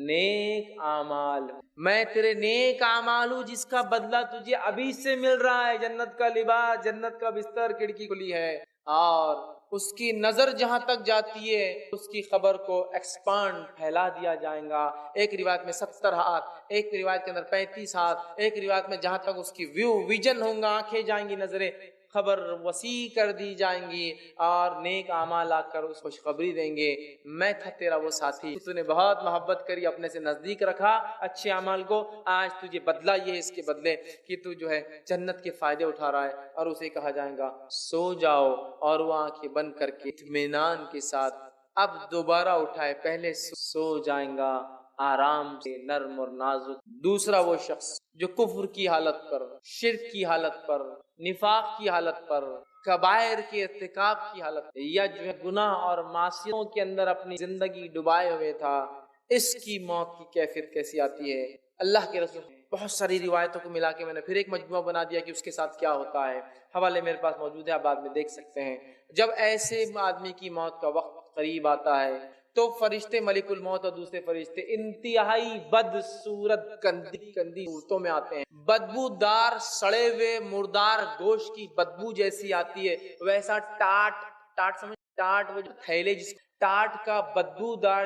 نیک اعمال ہوں, میں تیرے نیک اعمال ہوں جس کا بدلہ تجھے ابھی سے مل رہا ہے. جنت کا لباس, جنت کا بستر, کھڑکی کھلی ہے, اور اس کی نظر جہاں تک جاتی ہے اس کی خبر کو ایکسپانڈ پھیلا دیا جائے گا. ایک روایت میں 70 ہاتھ, ایک روایت کے اندر 35 ہاتھ, ایک روایت میں جہاں تک اس کی ویژن ہوں گا, آنکھیں جائیں گی, نظریں, خبر وسیع کر دی جائیں گی, اور نیک اعمال آ کر اس خوشخبری دیں گے میں تھا تیرا وہ ساتھی, تو نے بہت محبت کری, اپنے سے نزدیک رکھا اچھے اعمال کو, آج تجھے بدلہ یہ ہے اس کے بدلے کہ تو جو ہے جنت کے فائدے اٹھا رہا ہے. اور اسے کہا جائے گا سو جاؤ, اور وہ آنکھیں بند کر کے اطمینان کے ساتھ اب دوبارہ اٹھائے پہلے سو جائیں گا آرام سے, نرم اور نازک. دوسرا وہ شخص جو کفر کی حالت پر, شرک کی حالت پر, نفاق کی حالت پر, کبائر کے ارتکاب کی حالت یا جو ہے گناہ اور معصیتوں کے اندر اپنی زندگی ڈبائے ہوئے تھا، اس کی موت کی کیفیت کیسی آتی ہے؟ اللہ کے رسول بہت ساری روایتوں کو ملا کے میں نے پھر ایک مجموعہ بنا دیا کہ اس کے ساتھ کیا ہوتا ہے. حوالے میرے پاس موجود ہے، آپ بعد میں دیکھ سکتے ہیں. جب ایسے آدمی کی موت کا وقت قریب آتا ہے تو فرشتے ملک الموت اور دوسرے فرشتے انتہائی بدصورت گندی صورتوں میں آتے ہیں. بدبودار سڑے ہوئے مردار گوشت کی بدبو جیسی آتی ہے، ویسا ٹاٹ وہ جو تھیلے جس ٹاٹ کا بدبودار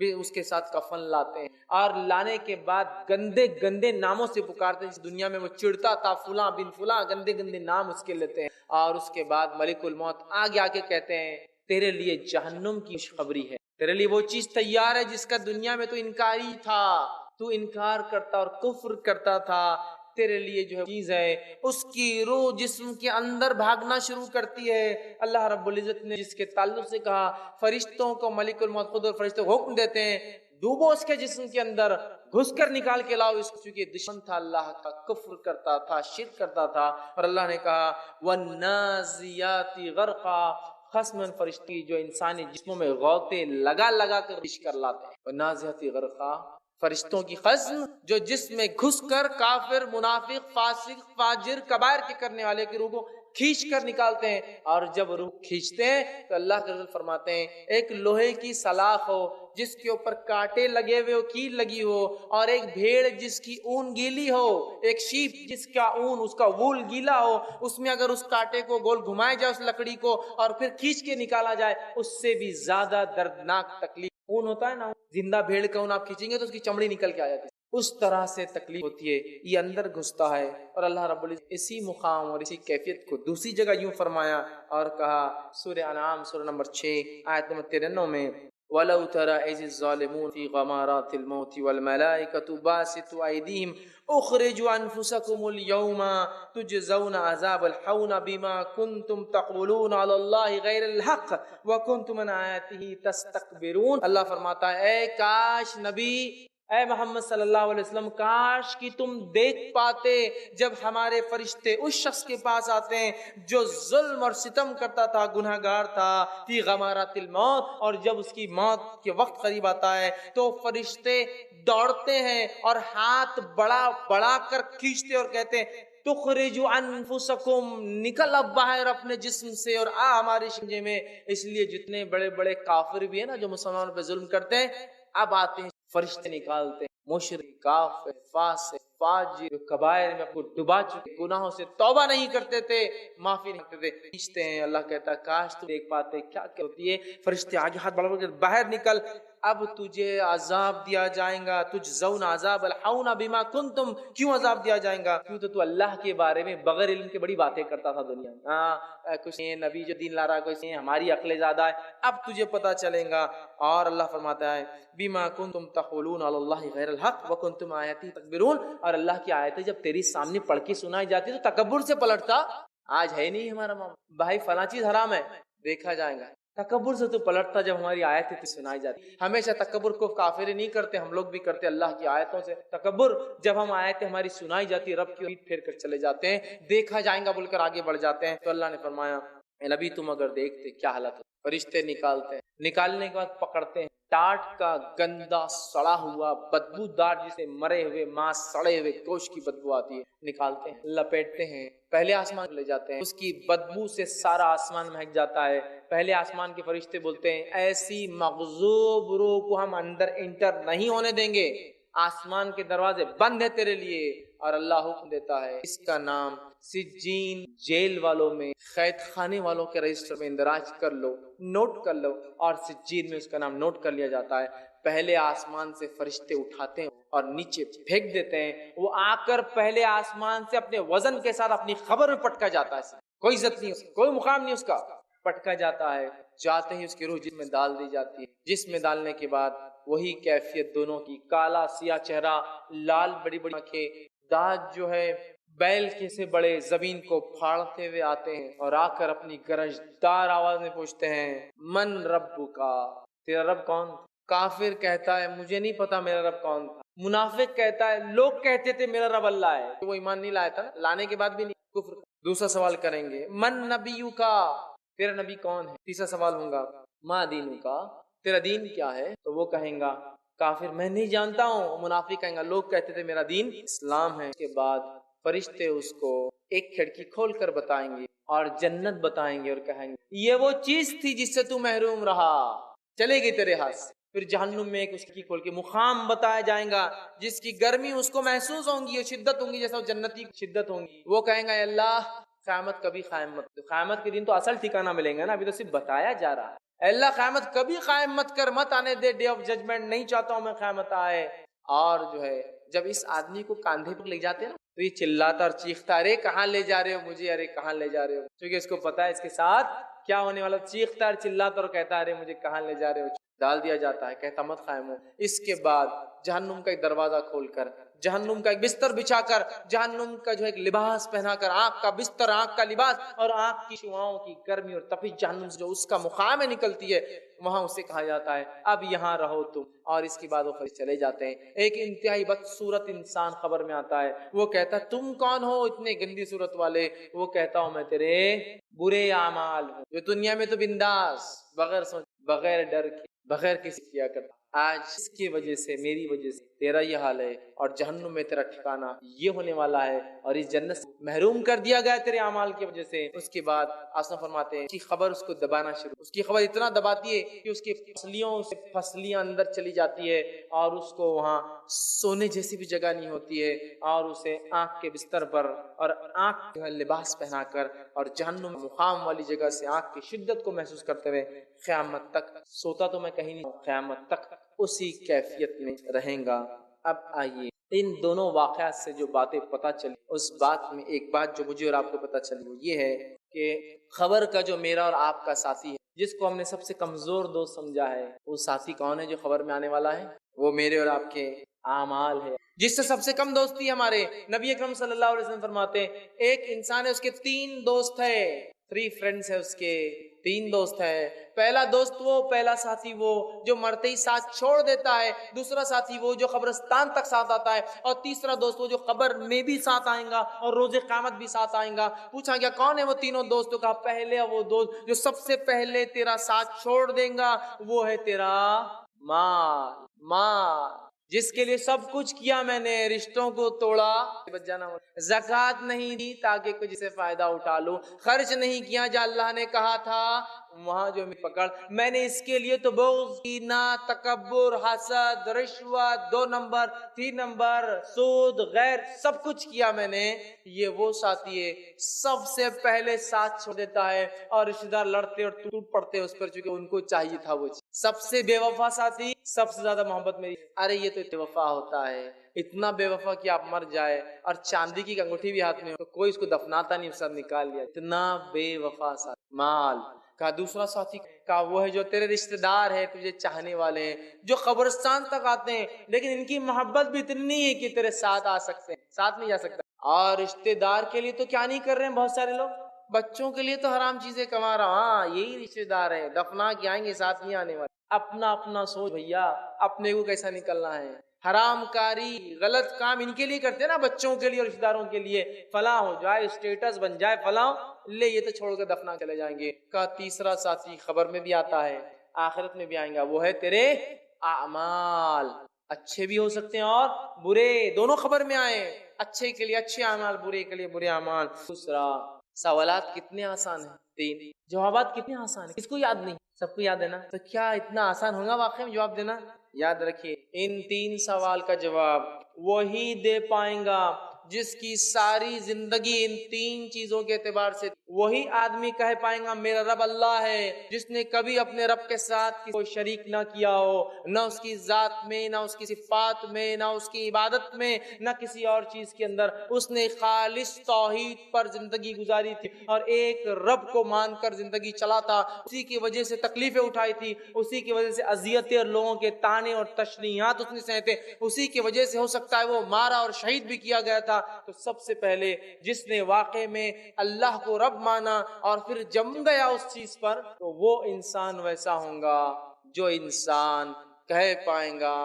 اس کے ساتھ کفن لاتے ہیں اور لانے کے بعد گندے گندے ناموں سے پکارتے ہیں. اس دنیا میں وہ چڑھتا تھا فلاں بن فلاں، گندے گندے نام اس کے لیتے ہیں. اور اس کے بعد ملک الموت آگے آگے کہتے ہیں تیرے لیے جہنم کی خوشخبری ہے، تیرے لیے وہ چیز تیار ہے جس کا دنیا میں تو انکاری تھا، تو انکار کرتا اور کفر کرتا تھا. تیرے لیے جو ہے چیز ہے، اس کی روح جسم کے اندر بھاگنا شروع کرتی ہے. اللہ رب العزت نے جس کے تعلق سے کہا فرشتوں کو ملک الموت خود اور فرشتوں کو حکم دیتے ہیں ڈوبو اس کے جسم کے اندر، گھس کر نکال کے لاؤ اس کو، چونکہ دشمن تھا اللہ کا، کفر کرتا تھا، شرک کرتا تھا. اور اللہ نے کہا والنازیات غرقا، خصمن فرشتی جو انسانی جسموں میں غوطے لگا لگا کر رش کر لاتے ہیں. والنازیات غرقا، فرشتوں کی خصم جو جسم میں گھس کر کافر منافق فاسق فاجر کبائر کے کرنے والے کی روح کو کھینچ کر نکالتے ہیں. اور جب روح کھینچتے ہیں تو اللہ کے رسول فرماتے ہیں ایک لوہے کی سلاخ ہو جس کے اوپر کانٹے لگے ہوئے ہو، کیل لگی ہو، اور ایک بھیڑ جس کی اون گیلی ہو، ایک شیپ جس کا اون اس کا وول گیلا ہو، اس میں اگر اس کانٹے کو گول گھمایا جائے اس لکڑی کو اور پھر کھینچ کے نکالا جائے، اس سے بھی زیادہ دردناک تکلیف. اون ہوتا ہے نا، زندہ بھیڑ کا اون آپ کھینچیں گے تو اس کی چمڑی نکل کے آ جاتی ہے، اس طرح سے تکلیف ہوتی ہے. یہ اندر گھستا ہے. اور اللہ رب العزت اسی مقام اور اسی کیفیت کو دوسری جگہ یوں فرمایا اور کہا سورہ انعام سورہ نمبر 6 آیت نمبر 93 میں وَلَوْ تَرَى إِذِ الظَّالِمُونَ فِي غَمَارَاتِ الْمَوْتِ وَالْمَلَائِكَةُ بَاسِطُو أَيْدِيهِمْ أُخْرِجُوا أَنفُسَكُمُ الْيَوْمَ تُجْزَوْنَ عَذَابَ الْحَوْنَ بِمَا كُنْتُمْ تَقُولُونَ عَلَى اللَّهِ غَيْرَ الْحَقِّ وَكُنْتُمْ عَنْ آيَاتِهِ تَسْتَكْبِرُونَ. اللہ فرماتا ہے اے کاش نبی، اے محمد صلی اللہ علیہ وسلم، کاش کہ تم دیکھ پاتے جب ہمارے فرشتے اس شخص کے پاس آتے ہیں جو ظلم اور ستم کرتا تھا، گناہگار تھا، فی غمارات الموت، اور جب اس کی موت کے وقت قریب آتا ہے تو فرشتے دوڑتے ہیں اور ہاتھ بڑا بڑا کر کھینچتے اور کہتے ہیں تخرجوا انفسکم، نکل اب باہر اپنے جسم سے اور آ ہمارے شنجے میں. اس لیے جتنے بڑے بڑے کافر بھی ہیں نا جو مسلمانوں پہ ظلم کرتے ہیں، اب آتے ہیں فرشتے نکالتے ہیں. مشرک کافر فاسق فاجر کبائر میں کو ڈبا چکے، گناہوں سے توبہ نہیں کرتے تھے، معافی نہیں کرتے تھے، کھینچتے ہیں. اللہ کہتا ہے کاش تو دیکھ پاتے کیا کیا ہوتی ہے. فرشتے آگے ہاتھ بڑھا کر باہر نکل، اب تجھے عذاب دیا جائے گا. تجزون عذاب الحون بما کنتم، کیوں عذاب دیا جائے گا؟ کیوں تو اللہ کے بارے میں بغیر علم کے بڑی باتیں کرتا تھا دنیا میں. کچھ نہیں، نبی جو دین لا رہا ہے کچھ نہیں، ہماری عقلیں زیادہ ہے، اب تجھے پتا چلے گا. اور اللہ فرماتا ہے بما کنتم تقولون علی اللہ غیر الحق وکنتم آیاتی تکبرون. اور اللہ کی آیتیں جب تیری سامنے پڑھ کے سنائی جاتی تو تکبر سے پلٹتا. آج ہے نہیں ہمارا بھائی فلاں چیز حرام ہے، دیکھا جائے گا. تکبر سے تو پلٹتا جب ہماری آیتیں سنائی جاتی. ہمیشہ تکبر کو کافر نہیں کرتے، ہم لوگ بھی کرتے اللہ کی آیتوں سے تکبر. جب ہم آیتیں ہماری سنائی جاتی رب کی پیٹ پھیر کر چلے جاتے ہیں، دیکھا جائے گا بول کر آگے بڑھ جاتے ہیں. تو اللہ نے فرمایا اے نبی تم اگر دیکھتے کیا حالت ہو. فرشتے نکالتے ہیں، نکالنے کے بعد پکڑتے ہیں ٹاٹ کا گندا سڑا ہوا بدبودار جسے مرے ہوئے ماں سڑے ہوئے گوشت کی بدبو آتی ہے، نکالتے ہیں لپیٹتے ہیں پہلے آسمان لے جاتے ہیں. اس کی بدبو سے سارا آسمان مہک جاتا ہے. پہلے آسمان کے فرشتے بولتے ہیں ایسی مغضوب روح کو ہم اندر انٹر نہیں ہونے دیں گے، آسمان کے دروازے بند ہے تیرے لیے. اور اللہ حکم دیتا ہے اس کا نام سجین جیل والوں میں قید خانے والوں کے رجسٹر میں اندراج کر لو، نوٹ کر لو. اور سجین میں اس کا نام نوٹ کر لیا جاتا ہے. پہلے آسمان سے فرشتے اٹھاتے ہیں اور نیچے پھینک دیتے ہیں. وہ آ کر پہلے آسمان سے اپنے وزن کے ساتھ اپنی خبر میں پٹکا جاتا ہے. کوئی عزت نہیں، کوئی مقام نہیں اس کا، پٹکا جاتا ہے. جاتے ہی اس کی روح جسم میں ڈال دی جاتی ہے. جسم میں ڈالنے کے بعد وہی کیفیت دونوں کی، کالا سیاہ چہرہ، لال بڑی بڑی آنکھیں، دانت جو ہے بیل کے سے بڑے، زمین کو پھاڑتے ہوئے آتے ہیں اور آ کر اپنی گرجدار آواز میں پوچھتے ہیں من ربکا، تیرا رب کون؟ کافر کہتا ہے مجھے نہیں پتا میرا رب کون تھا. منافق کہتا ہے لوگ کہتے تھے میرا رب اللہ ہے. وہ ایمان نہیں لایا تھا، لانے کے بعد بھی نہیں کفر. دوسرا سوال کریں گے من نبیو کا، تیرا نبی کون ہے؟ تیسرا سوال ہوگا ما دینو کا، تیرا دین کیا ہے؟ تو وہ کہیں گا کافر میں نہیں جانتا ہوں، منافق کہیں گا لوگ کہتے تھے میرا دین اسلام ہے۔ اس کے بعد فرشتے اس کو ایک کھڑکی کھول کر بتائیں گے اور جنت بتائیں گے اور کہیں گے یہ وہ چیز تھی جس سے تو محروم رہا، چلے گی تیرے ہاتھ سے۔ پھر جہنم میں ایک اس کی کھول کے مقام بتایا جائے گا جس کی گرمی اس کو محسوس ہوں گی اور شدت ہوں گی جیسا جنتی کی شدت ہوں گی۔ وہ کہیں گا اے اللہ قیامت کبھی قائم مت، قیامت کے دن تو اصل ٹھکانہ ملیں گا نا، ابھی تو صرف بتایا جا رہا ہے۔ اے اللہ قیامت کبھی قائم مت کر، مت آنے دے ڈے آف ججمنٹ، نہیں چاہتا ہوں میں قیامت آئے۔ اور جو ہے جب اس آدمی کو کاندھے پر لے جاتے ہیں نا تو یہ چلاتا اور چیختا ارے کہاں لے جا رہے ہو مجھے، ارے کہاں لے جا رہے ہو، کیونکہ اس کو پتا ہے اس کے ساتھ کیا ہونے والا، چیختا اور چلاتا اور کہتا ارے مجھے کہاں لے جا رہے ہو، ڈال دیا جاتا ہے، کہتا مت قائم ہو۔ اس کے بعد جہنم کا ایک دروازہ کھول کر، جہنم کا ایک بستر بچھا کر، جہنم کا جو ایک لباس پہنا کر، آنکھ کا بستر، آنکھ کا لباس اور آنکھ کی شعاؤں کی گرمی اور تپش جہنم سے جو اس کا مقام نکلتی ہے، وہاں اسے کہا جاتا ہے اب یہاں رہو تم۔ اور اس کے بعد وہ فرشتے چلے جاتے ہیں۔ ایک انتہائی بدصورت انسان خبر میں آتا ہے، وہ کہتا تم کون ہو اتنے گندی صورت والے؟ وہ کہتا ہوں میں تیرے برے اعمال ہوں جو دنیا میں تو بنداس بغیر سوچ بغیر ڈر کے بغیر کسی کیا کرتا، آج اس کی وجہ سے میری وجہ سے تیرا یہ حال ہے اور جہنم میں تیرا ٹھکانہ یہ ہونے والا ہے اور اس جنت سے محروم کر دیا گیا تیرے اعمال کی وجہ سے۔ اس کے بعد آسان فرماتے ہیں اس کی خبر اس کو دبانا شروع، اس کی خبر اتنا دباتی ہے کہ اس کی پسلیوں سے پسلیاں اندر چلی جاتی ہے اور اس کو وہاں سونے جیسی بھی جگہ نہیں ہوتی ہے، اور اسے آنکھ کے بستر پر اور آنکھ کا لباس پہنا کر اور جہنم مقام والی جگہ سے آنکھ کی شدت کو محسوس کرتے ہوئے قیامت تک سوتا تو میں کہیں نہیں، قیامت تک اسی کیفیت میں رہیں گا۔ اب آئیے ان دونوں واقعات سے جو باتیں پتہ چلی، اس بات میں ایک بات جو مجھے اور آپ کو پتہ چلی وہ یہ ہے کہ خبر کا جو میرا اور آپ کا ساتھی ہے، جس کو ہم نے سب سے کمزور دوست سمجھا ہے، وہ ساتھی کون ہے جو خبر میں آنے والا ہے؟ وہ میرے اور آپ کے اعمال ہے۔ جس سے سب سے کم دوستی ہمارے نبی اکرم صلی اللہ علیہ وسلم فرماتے ہیں ایک انسان ہے اس کے 3 دوست ہے، 3 فرینڈز ہے اس کے، 3 دوست ہے۔ پہلا دوست وہ، پہلا ساتھی وہ جو مرتے ہی ساتھ چھوڑ دیتا ہے، دوسرا ساتھی وہ جو قبرستان تک ساتھ آتا ہے، اور تیسرا دوست وہ جو قبر میں بھی ساتھ آئیں گا اور روز قیامت بھی ساتھ آئیں گا۔ پوچھا گیا کون ہے وہ تینوں دوستوں کا؟ پہلے وہ دوست جو سب سے پہلے تیرا ساتھ چھوڑ دیں گا وہ ہے تیرا مال، جس کے لیے سب کچھ کیا میں نے، رشتوں کو توڑا، بچ جانا، زکوٰۃ نہیں دی تاکہ کچھ سے فائدہ اٹھا لوں، خرچ نہیں کیا جہاں اللہ نے کہا تھا وہاں جو پکڑ، میں نے اس کے لیے تو بغض، کینہ، تکبر، حسد، رشوت، 2 نمبر، 3 نمبر، سود، غیر سب کچھ کیا میں نے۔ یہ وہ ساتھی ہے سب سے پہلے ساتھ چھوڑ دیتا ہے اور رشتہ دار لڑتے اور ٹوٹ پڑتے اس پر چونکہ ان کو چاہیے تھا وہ چیز۔ سب سے بے وفا ساتھی، سب سے زیادہ محبت میری، ارے یہ تو بے وفا ہوتا ہے، اتنا بے وفا کہ آپ مر جائے اور چاندی کی انگوٹھی بھی ہاتھ میں ہو تو کوئی اس کو دفناتا نہیں، سب نکال لیا، اتنا بے وفا ساتھی۔ مال کا دوسرا ساتھی کا وہ ہے جو تیرے رشتہ دار ہے، تجھے چاہنے والے ہیں، جو قبرستان تک آتے ہیں لیکن ان کی محبت بھی اتنی نہیں ہے کہ تیرے ساتھ آ سکتے ہیں، ساتھ نہیں جا سکتا۔ اور رشتہ دار کے لیے تو کیا نہیں کر رہے ہیں بہت سارے لوگ، بچوں کے لیے تو حرام چیزیں کما رہا، ہاں یہی رشتہ دار ہے، دفنا کے آئیں گے ساتھ نہیں آنے والے۔ اپنا اپنا سوچ بھیا، اپنے کو کیسا نکلنا ہے۔ حرام کاری، غلط کام ان کے لیے کرتے ہیں نا، بچوں کے لیے اور رشتہ داروں کے لیے، فلاں ہو جائے، اسٹیٹس بن جائے، فلاں لے یہ تو چھوڑ کر دفنا چلے جائیں گے۔ کا تیسرا ساتھی خبر میں بھی آتا ہے، آخرت میں بھی آئیں گا، وہ ہے تیرے اعمال، اچھے بھی ہو سکتے ہیں اور برے، دونوں خبر میں آئے، اچھے کے لیے اچھے اعمال، برے کے لیے برے اعمال۔ دوسرا سوالات کتنے آسان ہیں، 3 جوابات کتنے آسان ہیں، کس کو یاد نہیں؟ سب کو یاد ہے نا؟ تو کیا اتنا آسان ہوگا واقعی میں جواب دینا؟ یاد رکھیے ان 3 سوال کا جواب وہی دے پائیں گا جس کی ساری زندگی ان 3 چیزوں کے اعتبار سے، وہی آدمی کہہ پائیں گا میرا رب اللہ ہے جس نے کبھی اپنے رب کے ساتھ کوئی شریک نہ کیا ہو، نہ اس کی ذات میں، نہ اس کی صفات میں، نہ اس کی عبادت میں، نہ کسی اور چیز کے اندر، اس نے خالص توحید پر زندگی گزاری تھی اور ایک رب کو مان کر زندگی چلا تھا، اسی کی وجہ سے تکلیفیں اٹھائی تھی، اسی کی وجہ سے اذیتیں اور لوگوں کے تانے اور تشنیعات اس نے سہتے، اسی کی وجہ سے ہو سکتا ہے وہ مارا اور شہید بھی کیا گیا تھا۔ تو سب سے پہلے جس نے واقع میں اللہ کو رب مانا اور پھر جم گیا اس چیز پر، تو وہ انسان ویسا ہوگا جو انسان کہہ پائیں گا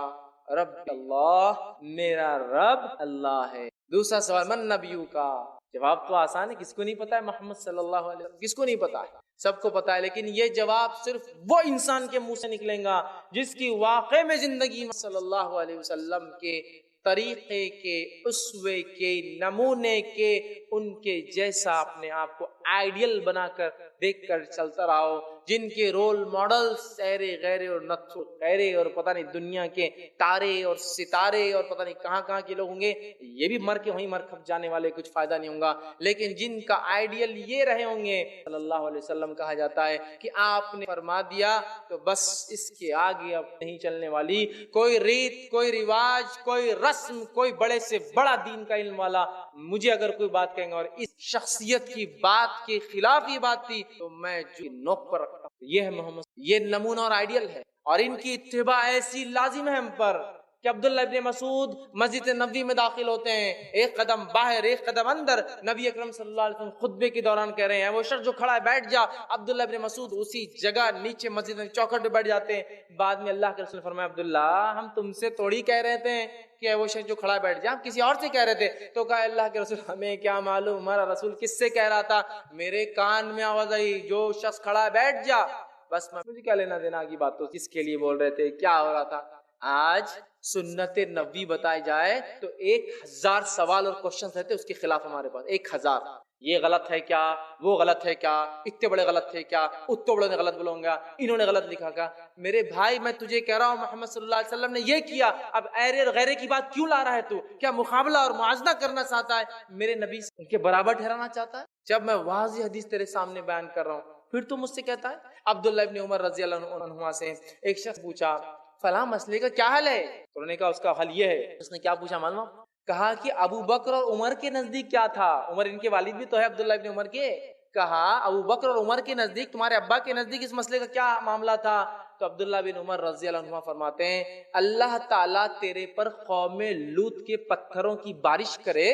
رب اللہ، میرا رب اللہ ہے۔ دوسرا سوال من نبیو کا، جواب تو آسان ہے، کس کو نہیں پتا ہے محمد صلی اللہ علیہ وسلم، کس کو نہیں پتا ہے، سب کو پتا ہے، لیکن یہ جواب صرف وہ انسان کے منہ سے نکلے گا جس کی واقع میں زندگی صلی اللہ علیہ وسلم کے طریقے کے، اسوے کے، نمونے کے، ان کے جیسا اپنے آپ کو آئیڈیل بنا کر دیکھ کر چلتا رہو، جن کے رول ماڈل سیرے غیرے اور نقش غیرے اور پتہ نہیں دنیا کے تارے اور ستارے اور پتہ نہیں کہاں کہاں کے لوگ ہوں گے، یہ بھی مر کے وہیں مر کھپ جانے والے، کچھ فائدہ نہیں ہوگا، لیکن جن کا آئیڈیل یہ رہے ہوں گے صلی اللہ علیہ وسلم، کہا جاتا ہے کہ آپ نے فرما دیا تو بس اس کے آگے اب نہیں چلنے والی کوئی ریت، کوئی رواج، کوئی رسم، کوئی بڑے سے بڑا دین کا علم والا مجھے اگر کوئی بات کہیں گے اور اس شخصیت کی بات کے خلاف یہ بات تھی تو میں جو نوک پر رکھتا ہوں۔ یہ ہے محمد، یہ نمونہ اور آئیڈیل ہے، اور ان کی اتباع ایسی لازم ہے ہم پر کہ عبداللہ ابن مسعود مسجد نبوی میں داخل ہوتے ہیں، ایک قدم باہر ایک قدم اندر، نبی اکرم صلی اللہ علیہ وسلم خطبے کے دوران کہہ رہے ہیں وہ شخص جو کھڑا ہے بیٹھ جا، عبداللہ ابن مسعود اسی جگہ نیچے مسجد میں چوکھٹ پہ بیٹھ جاتے ہیں۔ بعد میں اللہ کے رسول نے فرمایا عبداللہ ہم تم سے تھوڑی کہہ رہے تھے کہ وہ شخص جو کھڑا ہے بیٹھ جا، ہم کسی اور سے کہہ رہے تھے۔ تو کہا اللہ کے رسول ہمیں کیا معلوم ہمارا رسول کس سے کہہ رہا تھا، میرے کان میں آواز آئی جو شخص کھڑا ہے بیٹھ جا، بس مجھے کیا لینا دینا کی بات، تو کس کے لیے بول رہے تھے، کیا ہو رہا تھا۔ آج سنت نبوی بتائی جائے تو 1000 سوال اور کوشچنز رہتے اس کے خلاف ہمارے پاس، 1000، یہ غلط ہے کیا، وہ غلط ہے کیا، اتنے بڑے غلط تھے کیا، اتنے بڑے نے غلط بولوں گا، انہوں نے غلط لکھا کیا۔ میرے بھائی میں تجھے کہہ رہا ہوں محمد صلی اللہ علیہ وسلم نے یہ کیا، اب ایرے اور غیرے کی بات کیوں لا رہا ہے تو، کیا مقابلہ اور موازنہ کرنا چاہتا ہے، میرے نبی ان کے برابر ٹھہرانا چاحتا ہے؟ جب میں واضح حدیث تیرے سامنے بیان کر رہا ہوں پھر تو مجھ سے کہتا ہے۔ عبداللہ ابن عمر رضی اللہ عنہما سے ایک شخص پوچھا فلاں مسئلے کا کیا حل ہے، انہوں نے کہا اس کا حل یہ ہے۔ اس نے کیا پوچھا معلوم؟ کہا کہ ابو بکر اور عمر کے نزدیک کیا تھا، عمر ان کے والد بھی تو ہے عبداللہ ابن عمر کے، کہا ابو بکر اور عمر کے نزدیک تمہارے ابا کے نزدیک اس مسئلے کا کیا معاملہ تھا؟ تو عبداللہ بن عمر رضی اللہ عنہ فرماتے ہیں اللہ تعالیٰ تیرے پر قوم لوط کے پتھروں کی بارش کرے،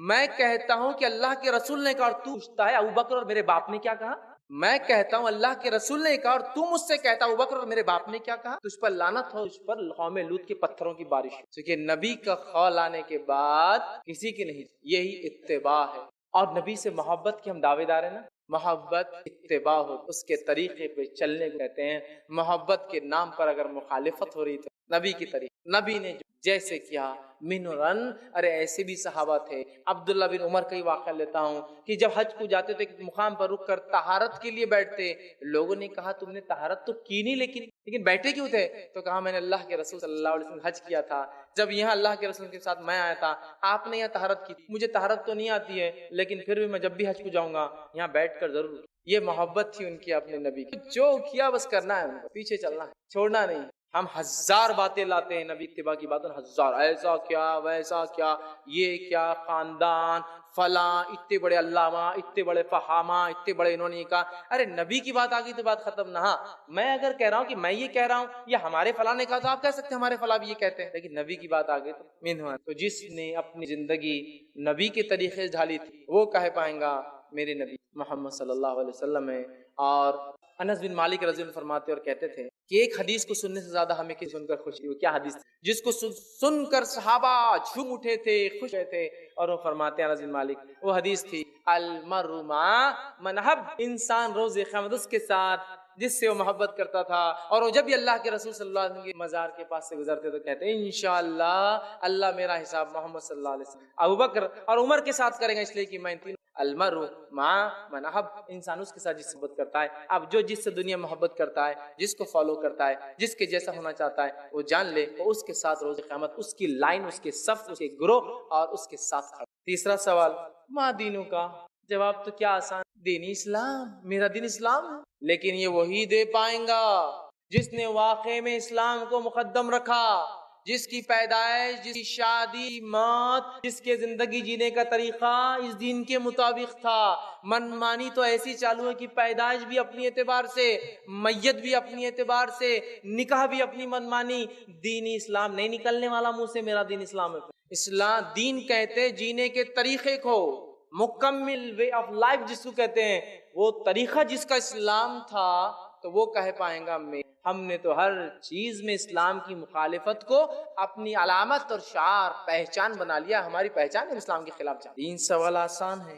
میں کہتا ہوں کہ اللہ کے رسول نے کہا اور تو پوچھتا ہے ابو بکر اور میرے باپ نے کیا کہا، میں کہتا ہوں اللہ کے رسول نے کہا اور تو مجھ سے کہتا ابو بکر اور میرے باپ نے کیا کہا، تجھ پر لعنت ہو، تجھ پر قوم لوط کے پتھروں کی بارش ہو، کیونکہ نبی کا قول آنے کے بعد کسی کی نہیں، یہی اتباع ہے۔ اور نبی سے محبت کے ہم دعوے دار ہیں نا، محبت اتباع ہو، اس کے طریقے پہ چلنے کو کہتے ہیں۔ محبت کے نام پر اگر مخالفت ہو رہی تو نبی کی طریقے، نبی نے جیسے کیا منورن، ارے ایسے بھی صحابہ تھے۔ عبداللہ بن عمر کا ہی واقعہ لیتا ہوں کہ جب حج کو جاتے تو ایک مقام پر رک کر طہارت کے لیے بیٹھتے، لوگوں نے کہا تم نے طہارت تو کی نہیں لیکن بیٹھے کیوں تھے؟ تو کہا میں نے اللہ کے رسول صلی اللہ علیہ وسلم حج کیا تھا، جب یہاں اللہ کے رسول کے ساتھ میں آیا تھا آپ نے یہاں طہارت کی، مجھے طہارت تو نہیں آتی ہے لیکن پھر بھی میں جب بھی حج کو جاؤں گا یہاں بیٹھ کر ضرور۔ یہ محبت تھی ان کی اپنے نبی کی، جو کیا بس کرنا ہے ان کو، پیچھے چلنا ہے، چھوڑنا نہیں۔ ہم 1000 باتیں لاتے ہیں نبی اتباع کی باتیں، 1000 ایسا کیا ویسا کیا، یہ کیا خاندان فلاں، اتنے بڑے علامہ، اتنے بڑے فہامہ، اتنے بڑے انہوں نے کہا، ارے نبی کی بات آ گئی تو بات ختم نہ۔ میں اگر کہہ رہا ہوں کہ میں یہ کہہ رہا ہوں یا ہمارے فلاں نے کہا تو آپ کہہ سکتے ہیں ہمارے فلاں بھی یہ کہتے ہیں، لیکن نبی کی بات آ گئی تو منہ۔ تو جس نے اپنی زندگی نبی کے طریقے سے ڈھالی تھی وہ کہہ پائیں گا میرے نبی محمد صلی اللہ علیہ وسلم ہے۔ اور انس بن مالک رضی اللہ عنہ فرماتے اور کہتے تھے کہ ایک حدیث کو سننے سے زیادہ ہمیں سن کر خوشی ہوئی۔ کیا حدیث؟ جس کو سن کر صحابہ جھوم اٹھے تھے، خوش ہوئے تھے، اور وہ فرماتے ہیں انس بن مالک، وہ حدیث تھی المرء مع من احب، انسان روز قیامت اس کے ساتھ جس سے وہ محبت کرتا تھا۔ اور وہ جب بھی اللہ کے رسول صلی اللہ علیہ وسلم کے مزار کے پاس سے گزرتے تو کہتے ہیں انشاءاللہ اللہ میرا حساب محمد صلی اللہ علیہ وسلم، ابو بکر اور عمر کے ساتھ کریں گا، اس لیے کہ میں تینوں المرء مع من احب، انسان اس کے ساتھ جس سے محبت کرتا ہے۔ اب جو جس سے دنیا محبت کرتا ہے، جس کو فالو کرتا ہے، جس کے جیسا ہونا چاہتا ہے، وہ جان لے وہ اس کے ساتھ روز قیامت اس کی لائن، اس کے صف، اس کے گروہ اور اس کے ساتھ کھڑا۔ تیسرا سوال ما دینوں کا، جواب تو کیا آسان، دین اسلام، میرا دین اسلام ہے، لیکن یہ وہی دے پائیں گا جس نے واقع میں اسلام کو مقدم رکھا، جس کی پیدائش، جس کی شادی، موت، جس کے زندگی جینے کا طریقہ اس دین کے مطابق تھا۔ من مانی تو ایسی چالو ہے کہ پیدائش بھی اپنی اعتبار سے، میت بھی اپنی اعتبار سے، نکاح بھی اپنی من مانی، دین اسلام نہیں نکلنے والا منہ سے میرا دین اسلام ہے۔ اسلام دین کہتے جینے کے طریقے کو، مکمل وے آف لائف جس کو کہتے ہیں، وہ طریقہ جس کا اسلام تھا تو وہ کہہ پائیں گا میں۔ ہم نے تو ہر چیز میں اسلام کی مخالفت کو اپنی علامت اور شعار، پہچان بنا لیا، ہماری پہچان ہے اسلام کے خلاف جانا۔ 3 سوال آسان ہے۔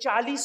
40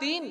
3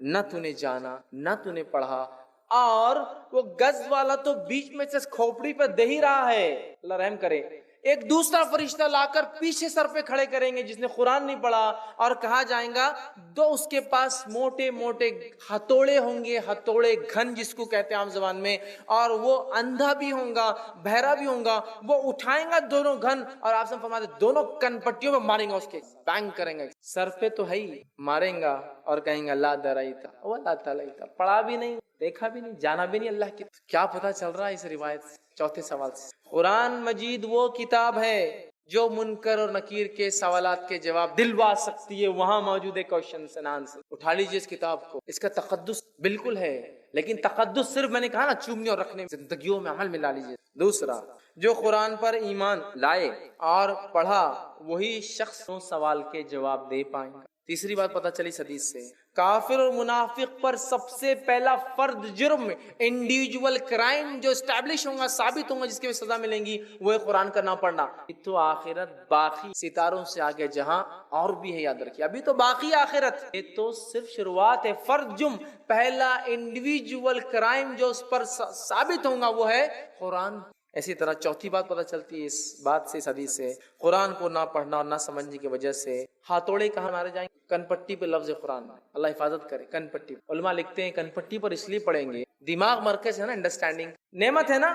نہ تو نے جانا نہ تو نے پڑھا، اور وہ گز والا تو بیچ میں سے کھوپڑی پہ دے ہی رہا ہے، اللہ رحم کرے، ایک دوسرا فرشتہ لا کر پیچھے سر پہ کھڑے کریں گے جس نے قرآن نہیں پڑھا، اور کہا جائے گا دو اس کے پاس موٹے موٹے ہتھوڑے ہوں گے، ہتھوڑے گھن جس کو کہتے ہیں عام زبان میں، اور وہ اندھا بھی ہوگا بہرا بھی ہوگا، وہ اٹھائیں گا دونوں گھن، اور آپ سے فرماتے دونوں کن پٹیوں میں ماریں گا، اس کے بینگ کریں گے، سر پہ تو ہے ہی، ماریں گا اور کہیں گا لا درائیتا ولا تلیتا، پڑھا بھی نہیں دیکھا بھی نہیں جانا بھی نہیں اللہ کی، کیا پتہ چل رہا ہے اس روایت سے؟ چوتھے سوال سے، قرآن مجید وہ کتاب ہے جو منکر اور نکیر کے سوالات کے جواب دلوا سکتی ہے، وہاں موجود ہے کوشچنز اینڈ آنسر، اٹھا لیجیے اس کتاب کو، اس کا تقدس بالکل ہے، لیکن تقدس صرف میں نے کہا نا چومنے اور رکھنے، زندگیوں میں عمل میں لا لیجیے۔ دوسرا، جو قرآن پر ایمان لائے اور پڑھا وہی شخص سوال کے جواب دے پائیں گا۔ تیسری بات پتہ چلی اس حدیث سے، کافر اور منافق پر سب سے پہلا فرد جرم، انڈیویجول کرائم جو اسٹیبلش ہوگا، ثابت ہوگا، جس کے سزا ملیں گی، وہ ہے قرآن کا نہ پڑھنا۔ تو آخرت باقی ستاروں سے آگے جہاں اور بھی ہے، یاد رکھیے ابھی تو باقی آخرت، یہ تو صرف شروعات ہے۔ فرد جرم، پہلا انڈیویجول کرائم جو اس پر ثابت ہوگا وہ ہے قرآن۔ اسی طرح چوتھی بات پتہ چلتی ہے اس بات سے، اس حدیث سے، قرآن کو نہ پڑھنا اور نہ سمجھنے کی وجہ سے ہاتھوڑے کہاں مارے جائیں گے؟ کن پٹی پہ لفظ قرآن میں، اللہ حفاظت کرے، کن پٹی۔ علماء لکھتے ہیں کن پٹی پر اس لیے پڑھیں گے، دماغ مرکز ہے نا، انڈرسٹینڈنگ نعمت ہے نا،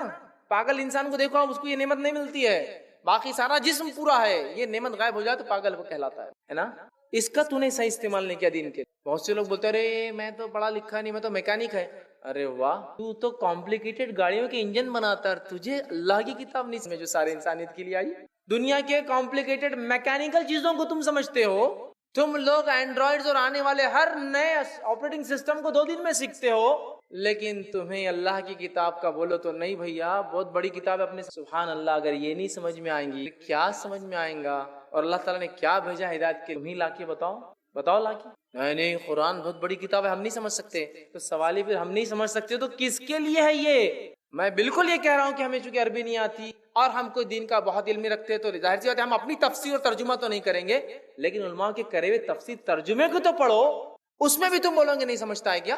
پاگل انسان کو دیکھو آپ، اس کو یہ نعمت نہیں ملتی ہے، باقی سارا جسم پورا ہے، یہ نعمت غائب ہو جائے تو پاگل کو کہلاتا ہے نا، اس کا تو نے صحیح استعمال نہیں کیا دین کے۔ بہت سے لوگ بولتے ہیں ارے میں تو پڑھا لکھا نہیں، میں تو میکینک ہے، ارے واہ، تو تو کمپلیکیٹڈ گاڑیوں کے انجن بناتا ہے، تجھے اللہ کی کتاب نہیں سمجھ جو سارے انسانیت کے لیے آئی؟ دنیا کے کمپلیکیٹڈ میکینیکل چیزوں کو تم سمجھتے ہو، تم لوگ اینڈرائڈز اور آنے والے ہر نئے آپریٹنگ سسٹم کو 2 دن میں سیکھتے ہو، لیکن تمہیں اللہ کی کتاب کا بولو تو نہیں بھیا، بہت بڑی کتاب ہے اپنے، سبحان اللہ، اگر یہ نہیں سمجھ میں آئیں گی کیا سمجھ میں آئیں گا؟ اور اللہ تعالیٰ نے کیا بھیجا ہدایت کے، تمہیں لا کے بتاؤ لا کے، نہیں قرآن بہت بڑی کتاب ہے ہم نہیں سمجھ سکتے، تو سوال ہی پھر ہم نہیں سمجھ سکتے تو کس کے لیے ہے یہ؟ میں بالکل یہ کہہ رہا ہوں کہ ہمیں چونکہ عربی نہیں آتی اور ہم کوئی دین کا بہت علم رکھتے ہیں تو ظاہر سی بات ہے ہم اپنی تفسیر اور ترجمہ تو نہیں کریں گے، لیکن علماء کے کرے ہوئے تفسیر ترجمے کو تو پڑھو، اس میں بھی تم بولو گے نہیں سمجھتا ہے کیا؟